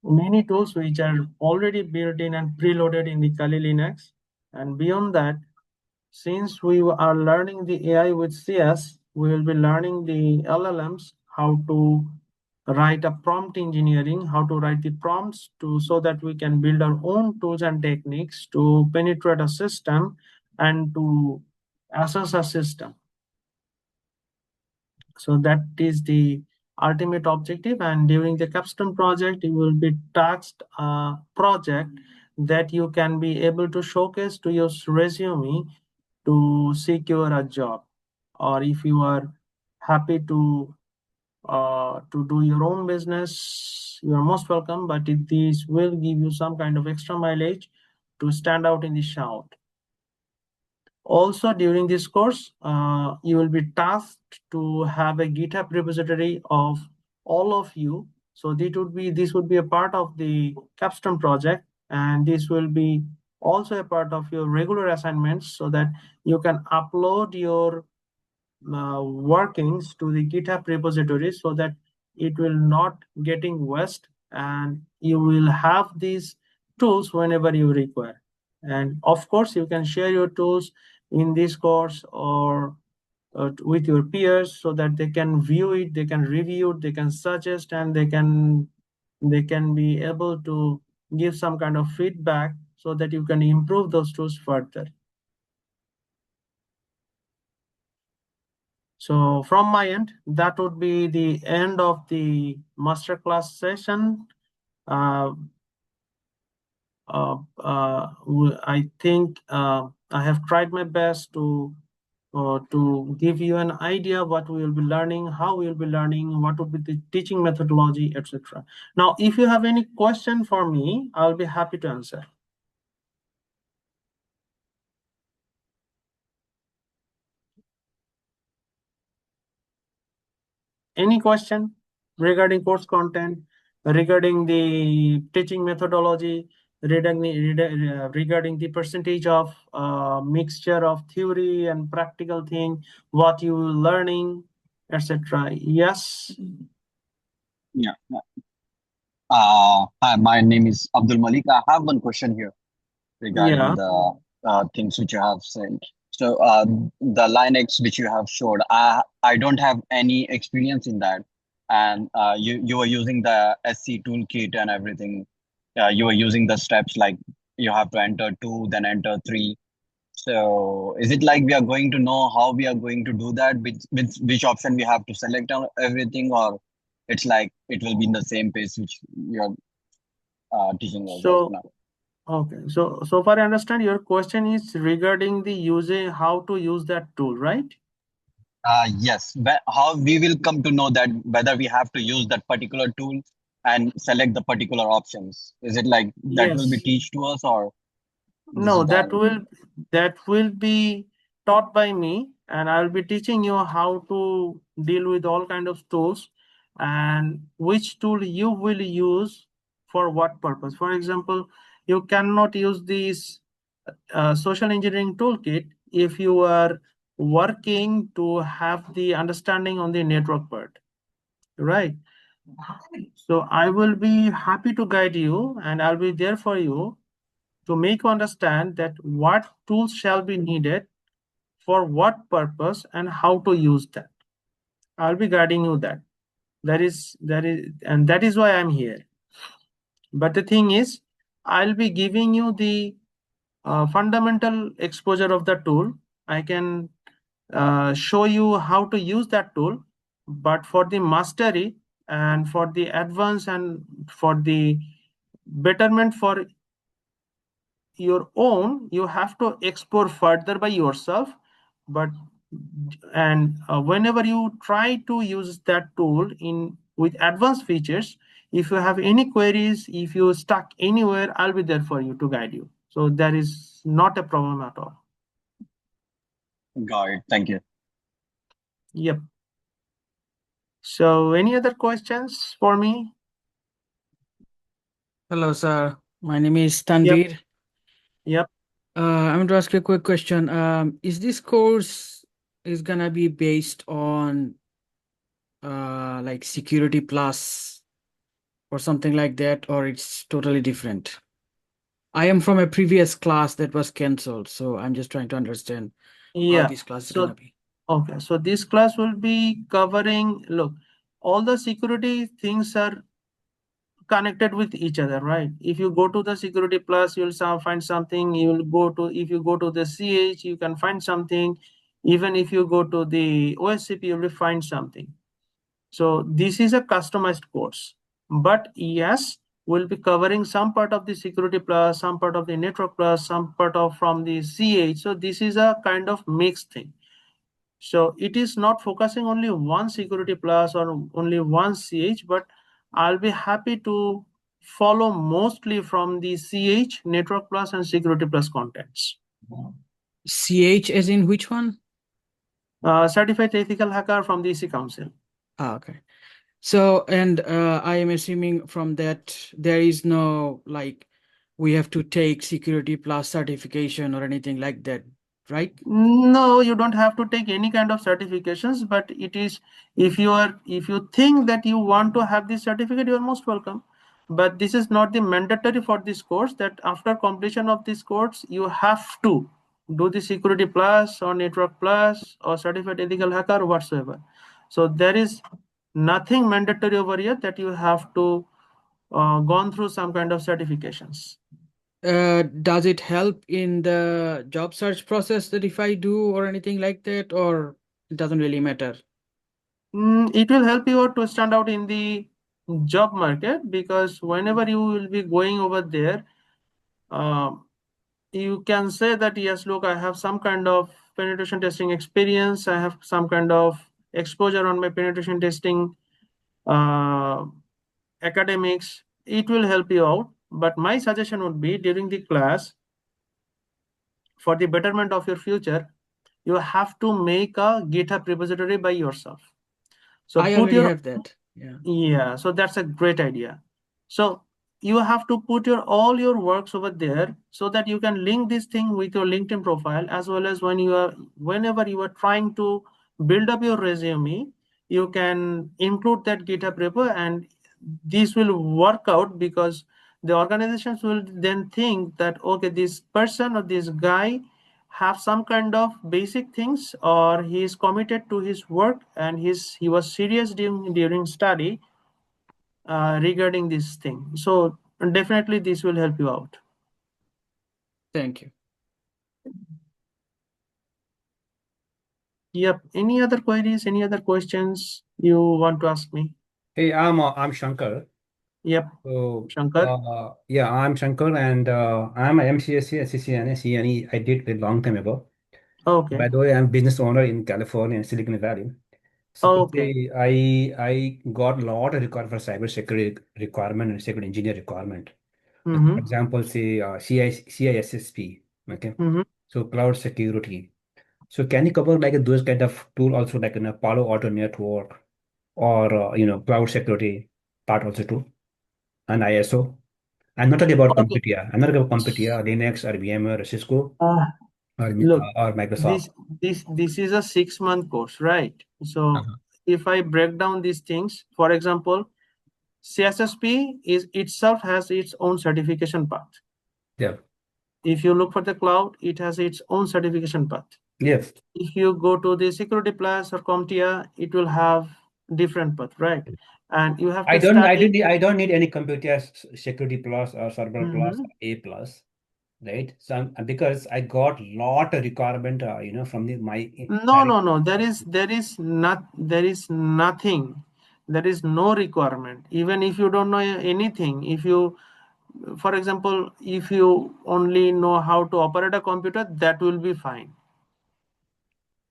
many tools which are already built in and preloaded in the Kali Linux. And beyond that, since we are learning the AI with CS, we will be learning the LLMs, how to write a prompt engineering, how to write the prompts to so that we can build our own tools and techniques to penetrate a system and to assess a system. So that is the ultimate objective. And during the capstone project, you will be tasked a project that you can be able to showcase to your resume to secure a job. Or if you are happy to do your own business, you are most welcome. But this will give you some kind of extra mileage to stand out in the shout. Also, during this course, you will be tasked to have a GitHub repository of all of you. So this would be a part of the capstone project, and this will be also a part of your regular assignments, so that you can upload your workings to the GitHub repository, so that it will not getting waste, and you will have these tools whenever you require. And of course, you can share your tools in this course or with your peers, so that they can view it, they can review it, they can suggest, and they can be able to give some kind of feedback, so that you can improve those tools further. So from my end, that would be the end of the masterclass session. Uh, I think I have tried my best to give you an idea what we will be learning, how we will be learning, what would be the teaching methodology, etc. Now, if you have any question for me, I'll be happy to answer. Any question regarding course content, regarding the teaching methodology, regarding the percentage of mixture of theory and practical thing, what you learning, etc. Yes. Yeah. Hi, my name is Abdul Malik. I have one question here regarding Yeah. the things which you have said. So, the Linux which you have showed, I don't have any experience in that, and you were using the SC toolkit and everything. You were using the steps like you have to enter two, then enter three. So, is it like we are going to know how we are going to do that? Which option we have to select on everything, or it's like it will be in the same pace which you are teaching us right So now? okay. So far I understand your question is regarding the using how to use that tool, right? Yes. How we will come to know that whether we have to use that particular tool and select the particular options? Is it like that will be Yes. teach to us, or this No, is the that will be taught by me, and I'll be teaching you how to deal with all kind of tools and which tool you will use for what purpose. For example, you cannot use this social engineering toolkit if you are working to have the understanding on the network part, right? So I will be happy to guide you, and I'll be there for you to make you understand that what tools shall be needed for what purpose and how to use that. I'll be guiding you that. And that is why I'm here. But the thing is, I'll be giving you the fundamental exposure of the tool. I can show you how to use that tool, but for the mastery and for the advance and for the betterment for your own, you have to explore further by yourself. But and whenever you try to use that tool in with advanced features, if you have any queries, if you stuck anywhere, I'll be there for you to guide you. So there is not a problem at all. got it. Thank you. Yep. So any other questions for me? Hello, sir. My name is Yep. Tanvir. Yep. I'm going to ask you a quick question. Is this course is gonna be based on like Security Plus or something like that, or it's totally different? I am from a previous class that was cancelled, so I'm just trying to understand how Yeah. this class is gonna So, be. okay. So this class will be covering, look, all the security things are connected with each other, right? If you go to the Security Plus, you'll find something. You will go to, if you go to the CH, you can find something. Even if you go to the OSCP, you will find something. So this is a customized course. But yes, we'll be covering some part of the Security Plus, some part of the Network Plus, some part of from the CH. So this is a kind of mixed thing. So it is not focusing only one Security Plus or only one CH, but I'll be happy to follow mostly from the CH, Network Plus, and Security Plus contents. CH as in which one? Certified Ethical Hacker from the EC Council. Ah, okay. So, and I am assuming from that there is no like we have to take Security Plus certification or anything like that, right? No, you don't have to take any kind of certifications, but it is, if you think that you want to have this certificate, you are most welcome. But this is not the mandatory for this course, that after completion of this course, you have to do the Security Plus or Network Plus or Certified Ethical Hacker whatsoever. So there is nothing mandatory over here that you have to gone through some kind of certifications. Does it help in the job search process that if I do or anything like that, or it doesn't really matter? It will help you out to stand out in the job market, because whenever you will be going over there, uh, you can say that yes, look, I have some kind of penetration testing experience, I have some kind of exposure on my penetration testing uh, academics. It will help you out, but my suggestion would be during the class, for the betterment of your future, you have to make a GitHub repository by yourself. So I put already your, have that. Yeah. yeah, so that's a great idea. So you have to put your all your works over there so that you can link this thing with your LinkedIn profile, as well as whenever you are trying to build up your resume, you can include that GitHub repo, and this will work out, because the organizations will then think that okay, this person or this guy have some kind of basic things, or he is committed to his work, and he was serious during study regarding this thing. So definitely this will help you out. Thank you. Yep. Any other queries, any other questions you want to ask me? Hey, I'm Shankar. Yep. So Shankar. yeah, I'm Shankar, and I'm a MCSC, SCCNA, CNE. I did a long time ago. Okay. By the way, I'm business owner in California in Silicon Valley. Okay. Supposedly, I got a lot of requirement for cybersecurity requirement and security engineer requirement. Like, for Mm-hmm. example, say CISSP. Okay, Mm-hmm. so cloud security. So can you cover like those kind of tool also like in a Palo Alto network or cloud security part also too, and ISO? I'm not talking about Okay. CompTIA. I'm not talking about CompTIA, Linux or VMware or Cisco Uh, Look, or Microsoft. this is a 6-month course, right? So Uh-huh. if I break down these things, for example, CSSP is itself has its own certification path. Yeah. If you look for the cloud, it has its own certification path. Yes. If you go to the Security Plus or CompTIA, it will have different path, right? And you have I to don't I study. didn't I don't need any CompTIA Security Plus or Server Plus Mhm. or A Plus, right? So because I got lot of requirement from my No, direct. no, no. There is nothing. There is no requirement. Even if you don't know anything, if you, for example, if you only know how to operate a computer, that will be fine.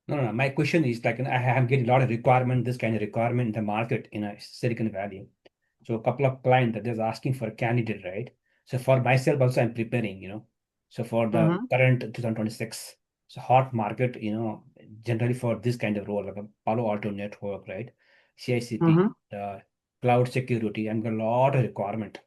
No. My question is like I have getting a lot of requirement, this kind of requirement in the market in a Silicon Valley. So a couple of clients that is asking for a candidate, right? So for myself also I'm preparing. So for the Mm-hmm. current 2026, so hot market, generally for this kind of role, like a Palo Alto network, right? CICP, Mm-hmm. cloud security, and a lot of requirement.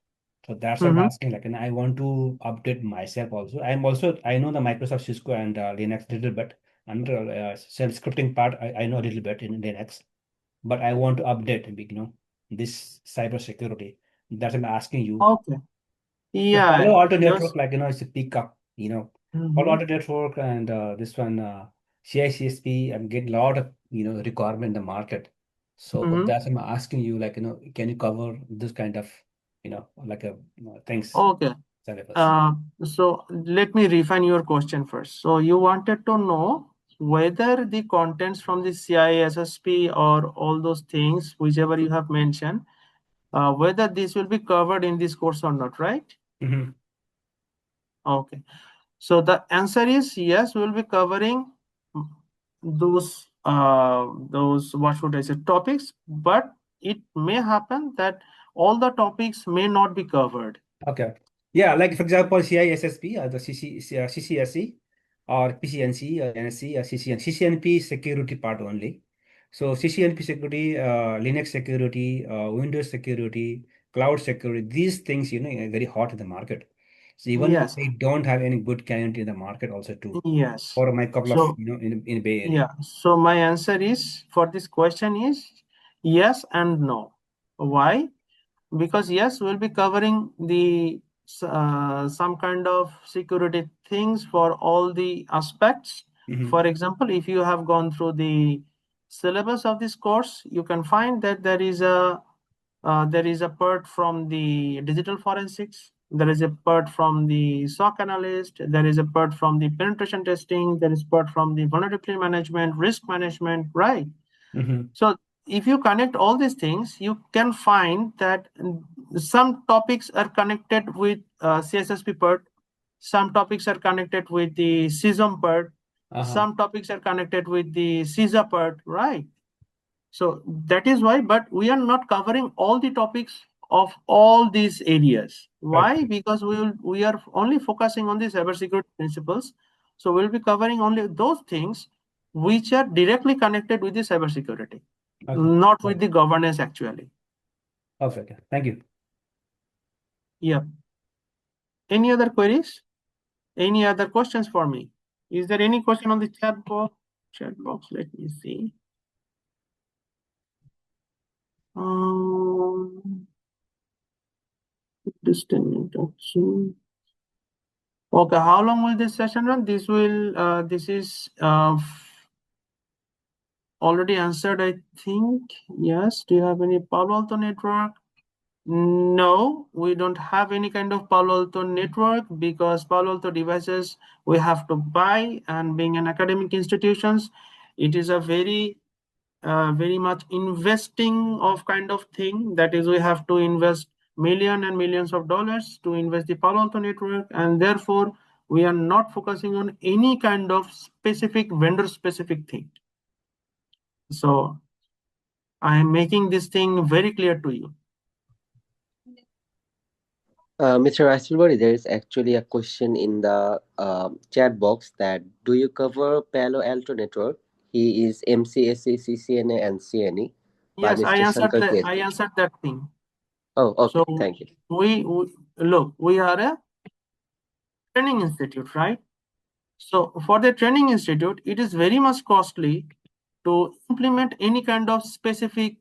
So that's what I'm Mm-hmm. asking. Like, and I want to update myself also. I know the Microsoft, Cisco, and Linux a little bit. Under self-scripting part, I know a little bit in Linux, but I want to update, this cybersecurity. That's what I'm asking you. Okay. The Yeah. Palo Alto Just. network, it's a peak up, Palo Mm-hmm. Alto network and this one, CICSP, I'm getting a lot of, requirement in the market. So Mm-hmm. that's why I'm asking you, can you cover this kind of, like a things, Okay. syllabus? So let me refine your question first. So you wanted to know whether the contents from the CISSP or all those things, whichever you have mentioned, whether this will be covered in this course or not, right? Mm-hmm. Okay. So the answer is yes, we will be covering those what should I say topics, but it may happen that all the topics may not be covered. Okay. Yeah, like for example, CISSP, the CCSE, or PCNC, NSC, CCNP security part only. So CCNP security, Linux security, Windows security, cloud security, these things, are very hot in the market. So even Yes, I don't have any good candidate in the market also too, yes. for my couple of, So in Bay Area. yeah, so my answer is for this question is yes and no. Why? Because yes, we'll be covering the some kind of security things for all the aspects. Mm-hmm. For example, if you have gone through the syllabus of this course, you can find that there is a part from the digital forensics, there is a part from the SOC analyst, there is a part from the penetration testing, there is part from the vulnerability management, risk management, right? Mm-hmm. So if you connect all these things, you can find that some topics are connected with CSSP part, some topics are connected with the CISM part, Uh-huh. some topics are connected with the CISA part, right? So that is why, but we are not covering all the topics of all these areas. Why? Okay. Because we are only focusing on the cybersecurity principles. So we'll be covering only those things which are directly connected with the cybersecurity, Okay. not with Okay. the governance actually. Okay. Thank you. Yeah. Any other queries? Any other questions for me? Is there any question on the chat box? Chat box, let me see. Distant introduction. Okay, how long will this session run? This is already answered, I think. Yes. Do you have any Palo Alto network? No, we don't have any kind of Palo Alto network because Palo Alto devices we have to buy, and being an academic institutions, it is a very much investing of kind of thing. That is, we have to invest millions and millions of dollars to invest the Palo Alto network, and therefore we are not focusing on any kind of specific vendor specific thing. So I am making this thing very clear to you. Mr. Rasulbari, there is actually a question in the chat box that do you cover Palo Alto network? He is MCSE, CCNA, and CNE by Yes, Mr. Shankar I PhD. answered that thing. Oh, okay. So Thank you. we are a training institute, right? So for the training institute, it is very much costly to implement any kind of specific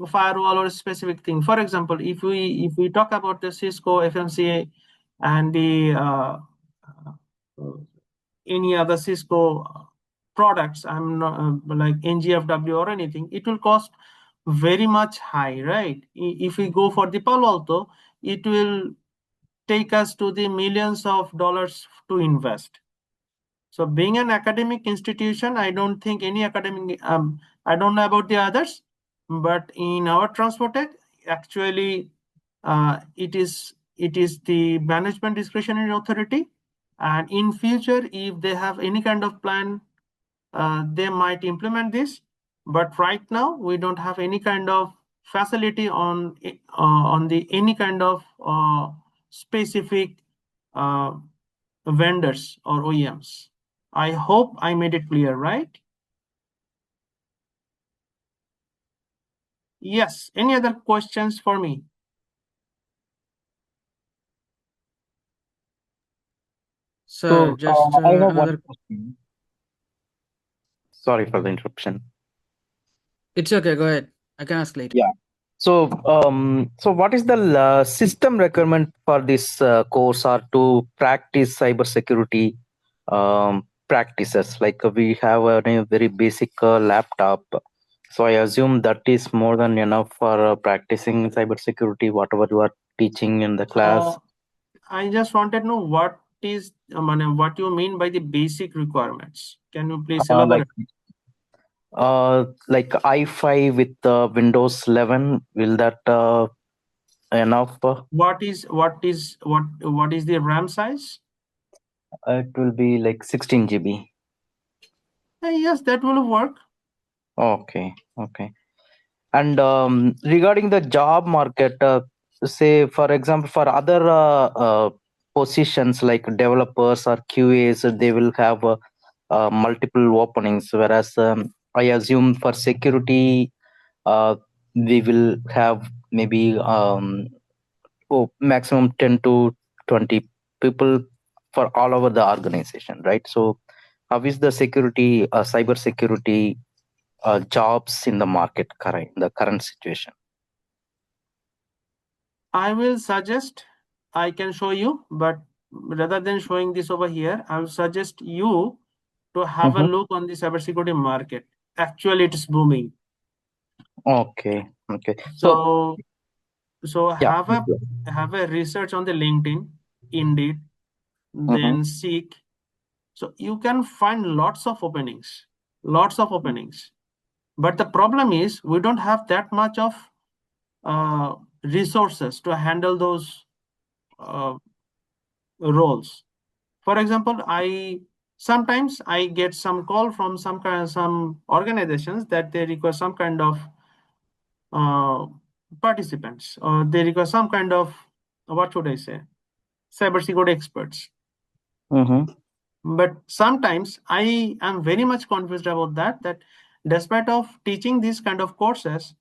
firewall or specific thing. For example, if we talk about the Cisco FMCA and the any other Cisco products, I'm not like NGFW or anything, it will cost very much high, right? If we go for the Palo Alto, it will take us to the millions of dollars to invest. So being an academic institution, I don't think any academic, I don't know about the others, but in our Transfotech, actually, it is the management discretionary authority. And in future, if they have any kind of plan, they might implement this. But right now, we don't have any kind of facility on the any kind of specific uh, vendors or OEMs. I hope I made it clear, right? Yes. Any other questions for me? Sir, just I have another. one question. Sorry for the interruption. It's okay. Go ahead. I can ask later. Yeah. So what is the system requirement for this course or to practice cybersecurity practices? Like we have a very basic laptop. So I assume that is more than enough for practicing cybersecurity, whatever you are teaching in the class. I just wanted to know what is what you mean by the basic requirements. Can you please Uh, like elaborate? like i5 with Windows 11, will that enough? What is the RAM size? It will be like 16 GB. Yes, that will work. Okay, okay. And regarding the job market, say for example, for other positions like developers or QAs, they will have multiple openings. Whereas I assume for security, we will have maybe maximum 10 to 20 people for all over the organization, right? So, how is the security, cyber security jobs in the market current in the current situation? I will suggest, I can show you, but rather than showing this over here, I will suggest you to have a Mhm. look on the cybersecurity market. Actually, it's booming. Okay, okay. So, So yeah. have a research on the LinkedIn, Indeed, Mm-hmm. then Seek. So you can find lots of openings, lots of openings. But the problem is we don't have that much of resources to handle those uh, roles. For example, I sometimes I get some call from some organizations that they require some kind of uh, participants, or they require some kind of, what should I say, cybersecurity experts. Mm-hmm. But sometimes I am very much confused about that despite of teaching these kind of courses,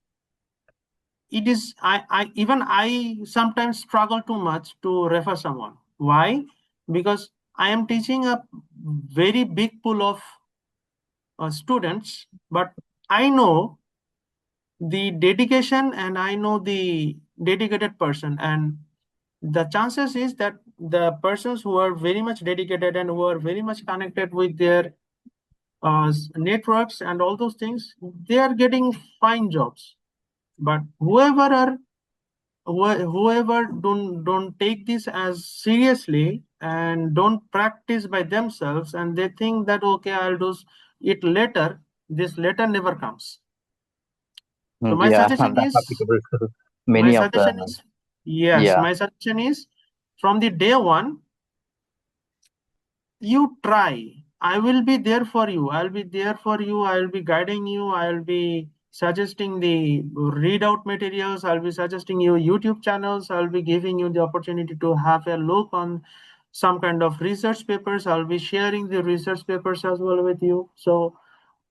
it is I sometimes struggle too much to refer someone. Why? Because I am teaching a very big pool of students, but I know the dedication and I know the dedicated person, and the chances is that the persons who are very much dedicated and who are very much connected with their networks and all those things, they are getting fine jobs. But whoever don't take this as seriously and don't practice by themselves, and they think that okay, I'll do it later, this later never comes. So my Yeah, suggestion that's is, applicable to my many of the. suggestion is, yes, Yeah. my suggestion is, from the day one, you try. I will be there for you. I'll be there for you. I'll be guiding you. I'll be suggesting the readout materials. I'll be suggesting you YouTube channels. I'll be giving you the opportunity to have a look on some kind of research papers. I'll be sharing the research papers as well with you. So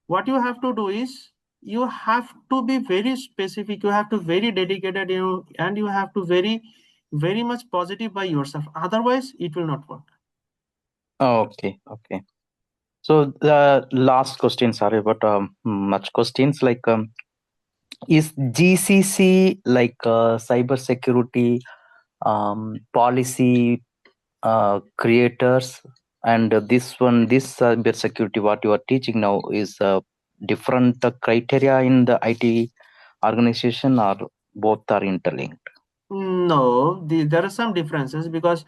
what you have to do is, you have to be very specific, you have to very dedicated, and you have to very much positive by yourself, otherwise it will not work. Okay, okay. So the last question, sorry, but much questions like is GCC like cyber security policy creators, and this cyber security what you are teaching now is different criteria in the IT organization, or both are interlinked? No, there are some differences, because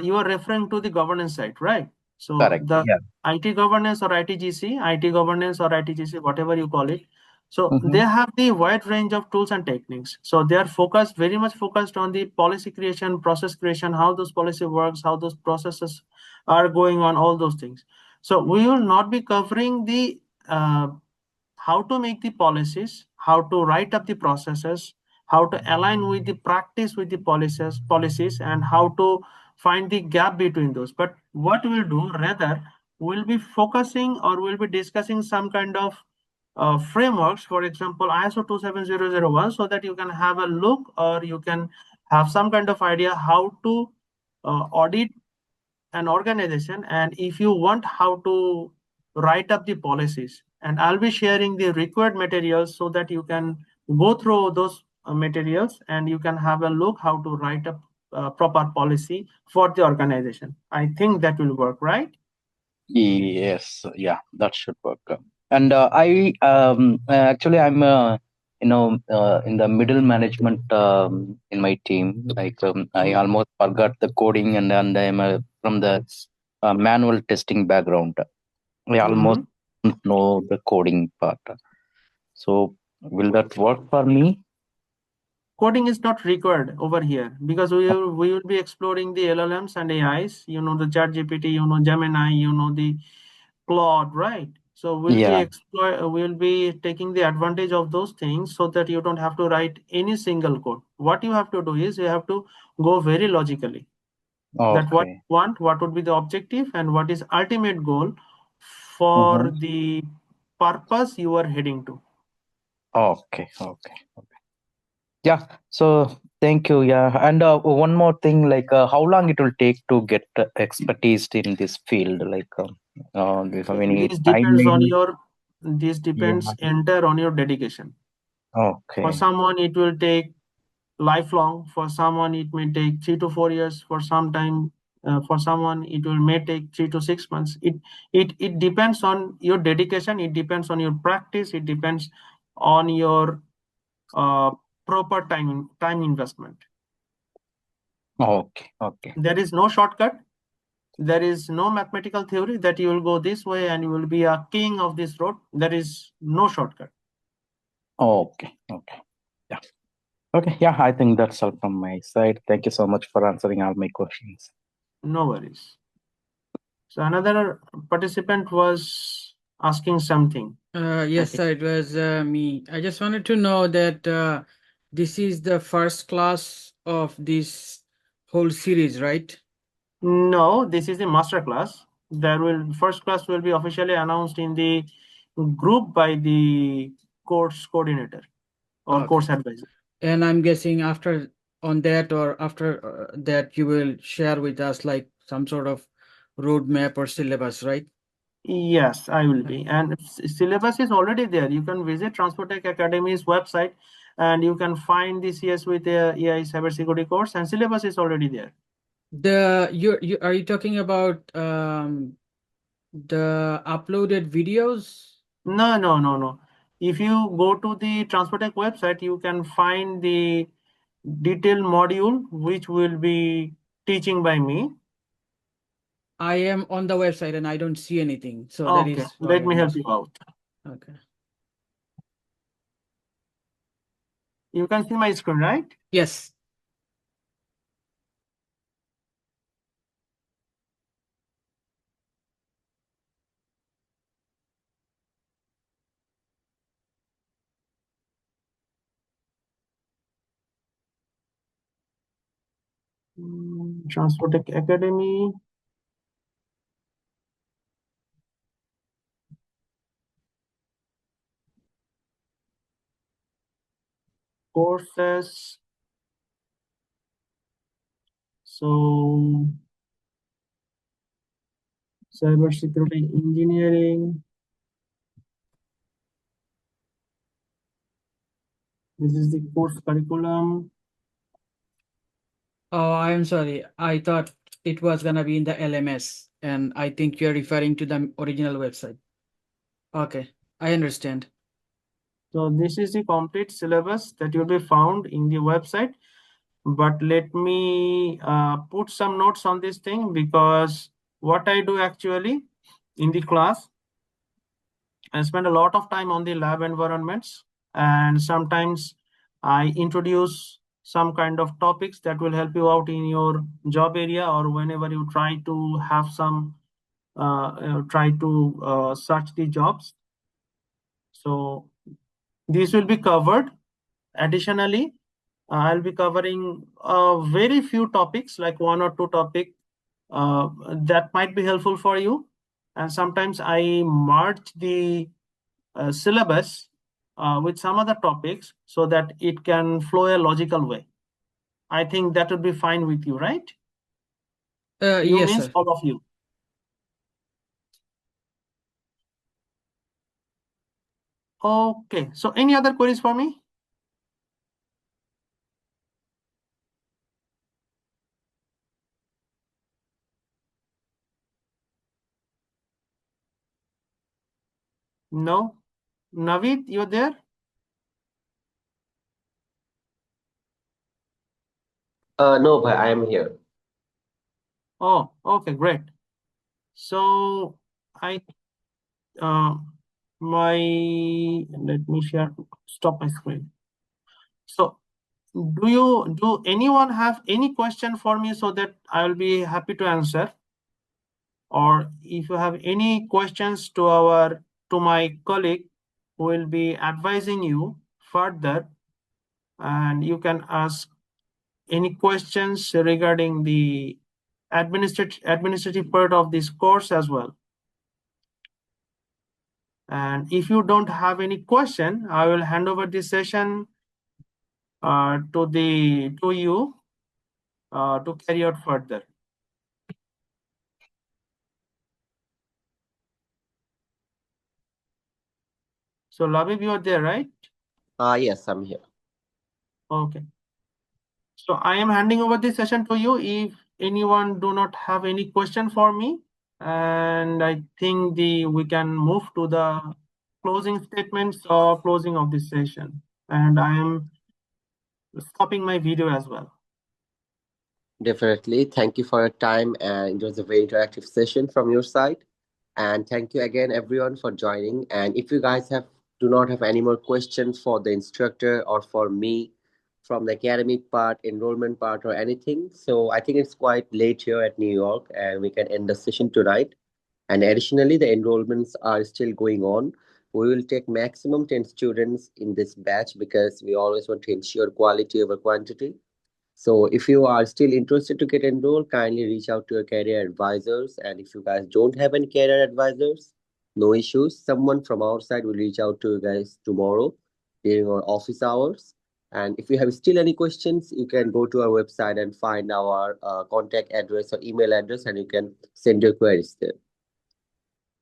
you are referring to the governance side, right? So Correct. the Yeah. IT governance or IT governance or ITGC, whatever you call it. So Mm-hmm. they have the wide range of tools and techniques. So they are very much focused on the policy creation, process creation, how those policy works, how those processes are going on, all those things. So we will not be covering the how to make the policies, how to write up the processes, how to align with the practice with the policies, and how to find the gap between those. But what we'll do, rather, we'll be focusing or we'll be discussing some kind of frameworks, for example, ISO 27001, so that you can have a look or you can have some kind of idea how to audit an organization, and if you want how to write up the policies, and I'll be sharing the required materials so that you can go through those materials and you can have a look how to write up proper policy for the organization. I think that will work, right? Yes, yeah, that should work. And actually I'm in the middle management in my team. Like I almost forgot the coding, and I'm from the manual testing background. I almost don't know the coding part. So will that work for me? Coding is not required over here because we will be exploring the LLMs and AIs. You know, the ChatGPT, you know, Gemini, you know, the Claude, right? So Yeah. we'll be taking the advantage of those things so that you don't have to write any single code. What you have to do is you have to go very logically. That what Okay. you want, what would be the objective, and what is ultimate goal for the purpose you are heading to. Okay. Yeah. So thank you. Yeah. And one more thing, like how long it will take to get expertise in this field? Like, do you have any This depends on timeline? your this depends Yeah. entire on your dedication. For Okay. someone it will take lifelong. For someone it may take 3 to 4 years. For someone it may take 3 to 6 months. It depends on your dedication. It depends on your practice. It depends on your proper time investment. Okay. There is no shortcut. There is no mathematical theory that you will go this way and you will be a king of this road. There is no shortcut. Okay. Yeah. Okay. Yeah. I think that's all from my side. Thank you so much for answering all my questions. No worries. So another participant was asking something. Yes, Okay. sir, it was me. I just wanted to know that this is the first class of this whole series, right? No, this is the master class. First class will be officially announced in the group by the course coordinator or Okay. course advisor. And I'm guessing after on that or after that, you will share with us like some sort of roadmap or syllabus, right? Yes, I will be. And syllabus is already there. You can visit Transfotech Academy's website and you can find the CS with the AI cybersecurity course, and syllabus is already there. You are you talking about the uploaded videos? No. If you go to the Transfotech website, you can find the detailed module which will be teaching by me. I am on the website and I don't see anything. So that Okay, is why let me I'm help asking. you out. Okay. You can see my screen, right? Yes. Transfotech Academy. Courses. So cybersecurity engineering. This is the course curriculum. Oh, I'm sorry. I thought it was gonna be in the LMS, and I think you're referring to the original website. Okay, I understand. So this is the complete syllabus that will be found in the website. But let me put some notes on this thing, because what I do actually in the class, I spend a lot of time on the lab environments, and sometimes I introduce some kind of topics that will help you out in your job area, or whenever you try to have some search the jobs. So this will be covered. Additionally, I'll be covering very few topics, like 1 or 2 topics that might be helpful for you. And sometimes I merge the syllabus with some other topics so that it can flow a logical way. I think that would be fine with you, right? You Yes, means sir. all of you. Okay, so any other queries for me? No? Navid, you're there? No, but I am here. Oh, okay, great. So I let me stop my screen. So do anyone have any question for me so that I will be happy to answer? Or if you have any questions to my colleague who will be advising you further, and you can ask any questions regarding the administrative part of this course as well. And if you don't have any question, I will hand over this session to you to carry out further. So Labib, you are there, right? Yes, I'm here. Okay. So I am handing over this session to you. If anyone do not have any question for me, and I think we can move to the closing statements or closing of this session. And I am stopping my video as well. Definitely. Thank you for your time, and it was a very interactive session from your side. And thank you again, everyone, for joining. And if you guys do not have any more questions for the instructor or for me from the academic part, enrollment part, or anything, so I think it's quite late here at New York, and we can end the session tonight. And additionally, the enrollments are still going on. We will take maximum 10 students in this batch because we always want to ensure quality over quantity. So if you are still interested to get enrolled, kindly reach out to your career advisors. And if you guys don't have any career advisors, no issues. Someone from our side will reach out to you guys tomorrow during our office hours. And if you have still any questions, you can go to our website and find our contact address or email address, and you can send your queries there.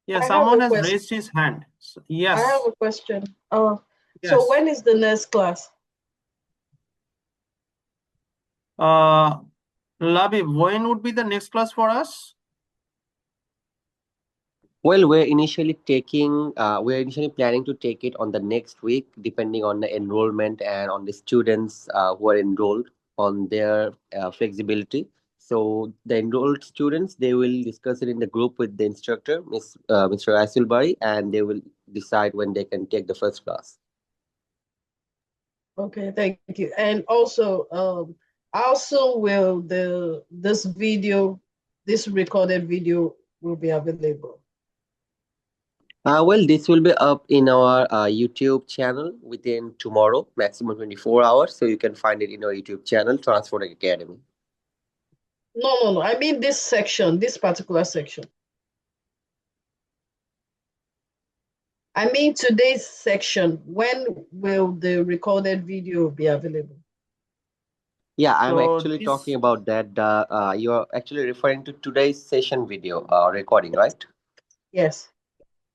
Yeah, I have someone a has question. raised his hand. So, I yes. have a question. Yes. So when is the next class? Labib, when would be the next class for us? Well, we're initially planning to take it on the next week, depending on the enrollment and on the students who are enrolled on their flexibility. So the enrolled students, they will discuss it in the group with the instructor, Mr. Asilbari, and they will decide when they can take the first class. Okay, thank you. And also will this recorded video will be available? Well, this will be up in our YouTube channel within tomorrow, maximum 24 hours. So you can find it in our YouTube channel, Transfotech Academy. No. I mean this particular section. I mean today's section. When will the recorded video be available? Yeah, I'm So actually this, talking about that. You're actually referring to today's session video recording, right? Yes.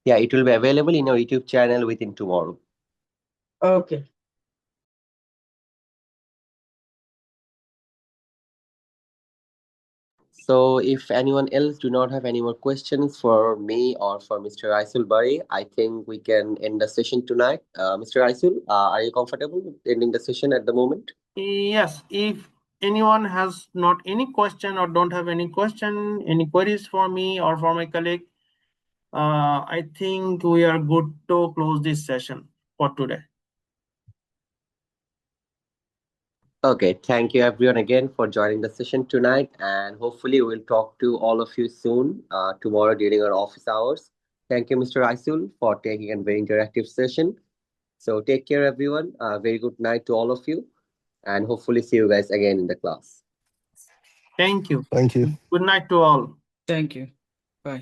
Yeah, it will be available in our YouTube channel within tomorrow. Okay. So if anyone else do not have any more questions for me or for Mr. Aisul, I think we can end the session tonight. Mr. Aisul, are you comfortable with ending the session at the moment? yes, if anyone has not any question or don't have any question, any queries for me or for my colleague, I think we are good to close this session for today. Okay, thank you everyone again for joining the session tonight, and hopefully we'll talk to all of you soon tomorrow during our office hours. Thank you, Mr. Aisul, for taking a very interactive session. So take care, everyone. Very good night to all of you, and hopefully see you guys again in the class. Thank you. Thank you. Good night to all. Thank you. Bye.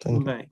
Thank you. Bye.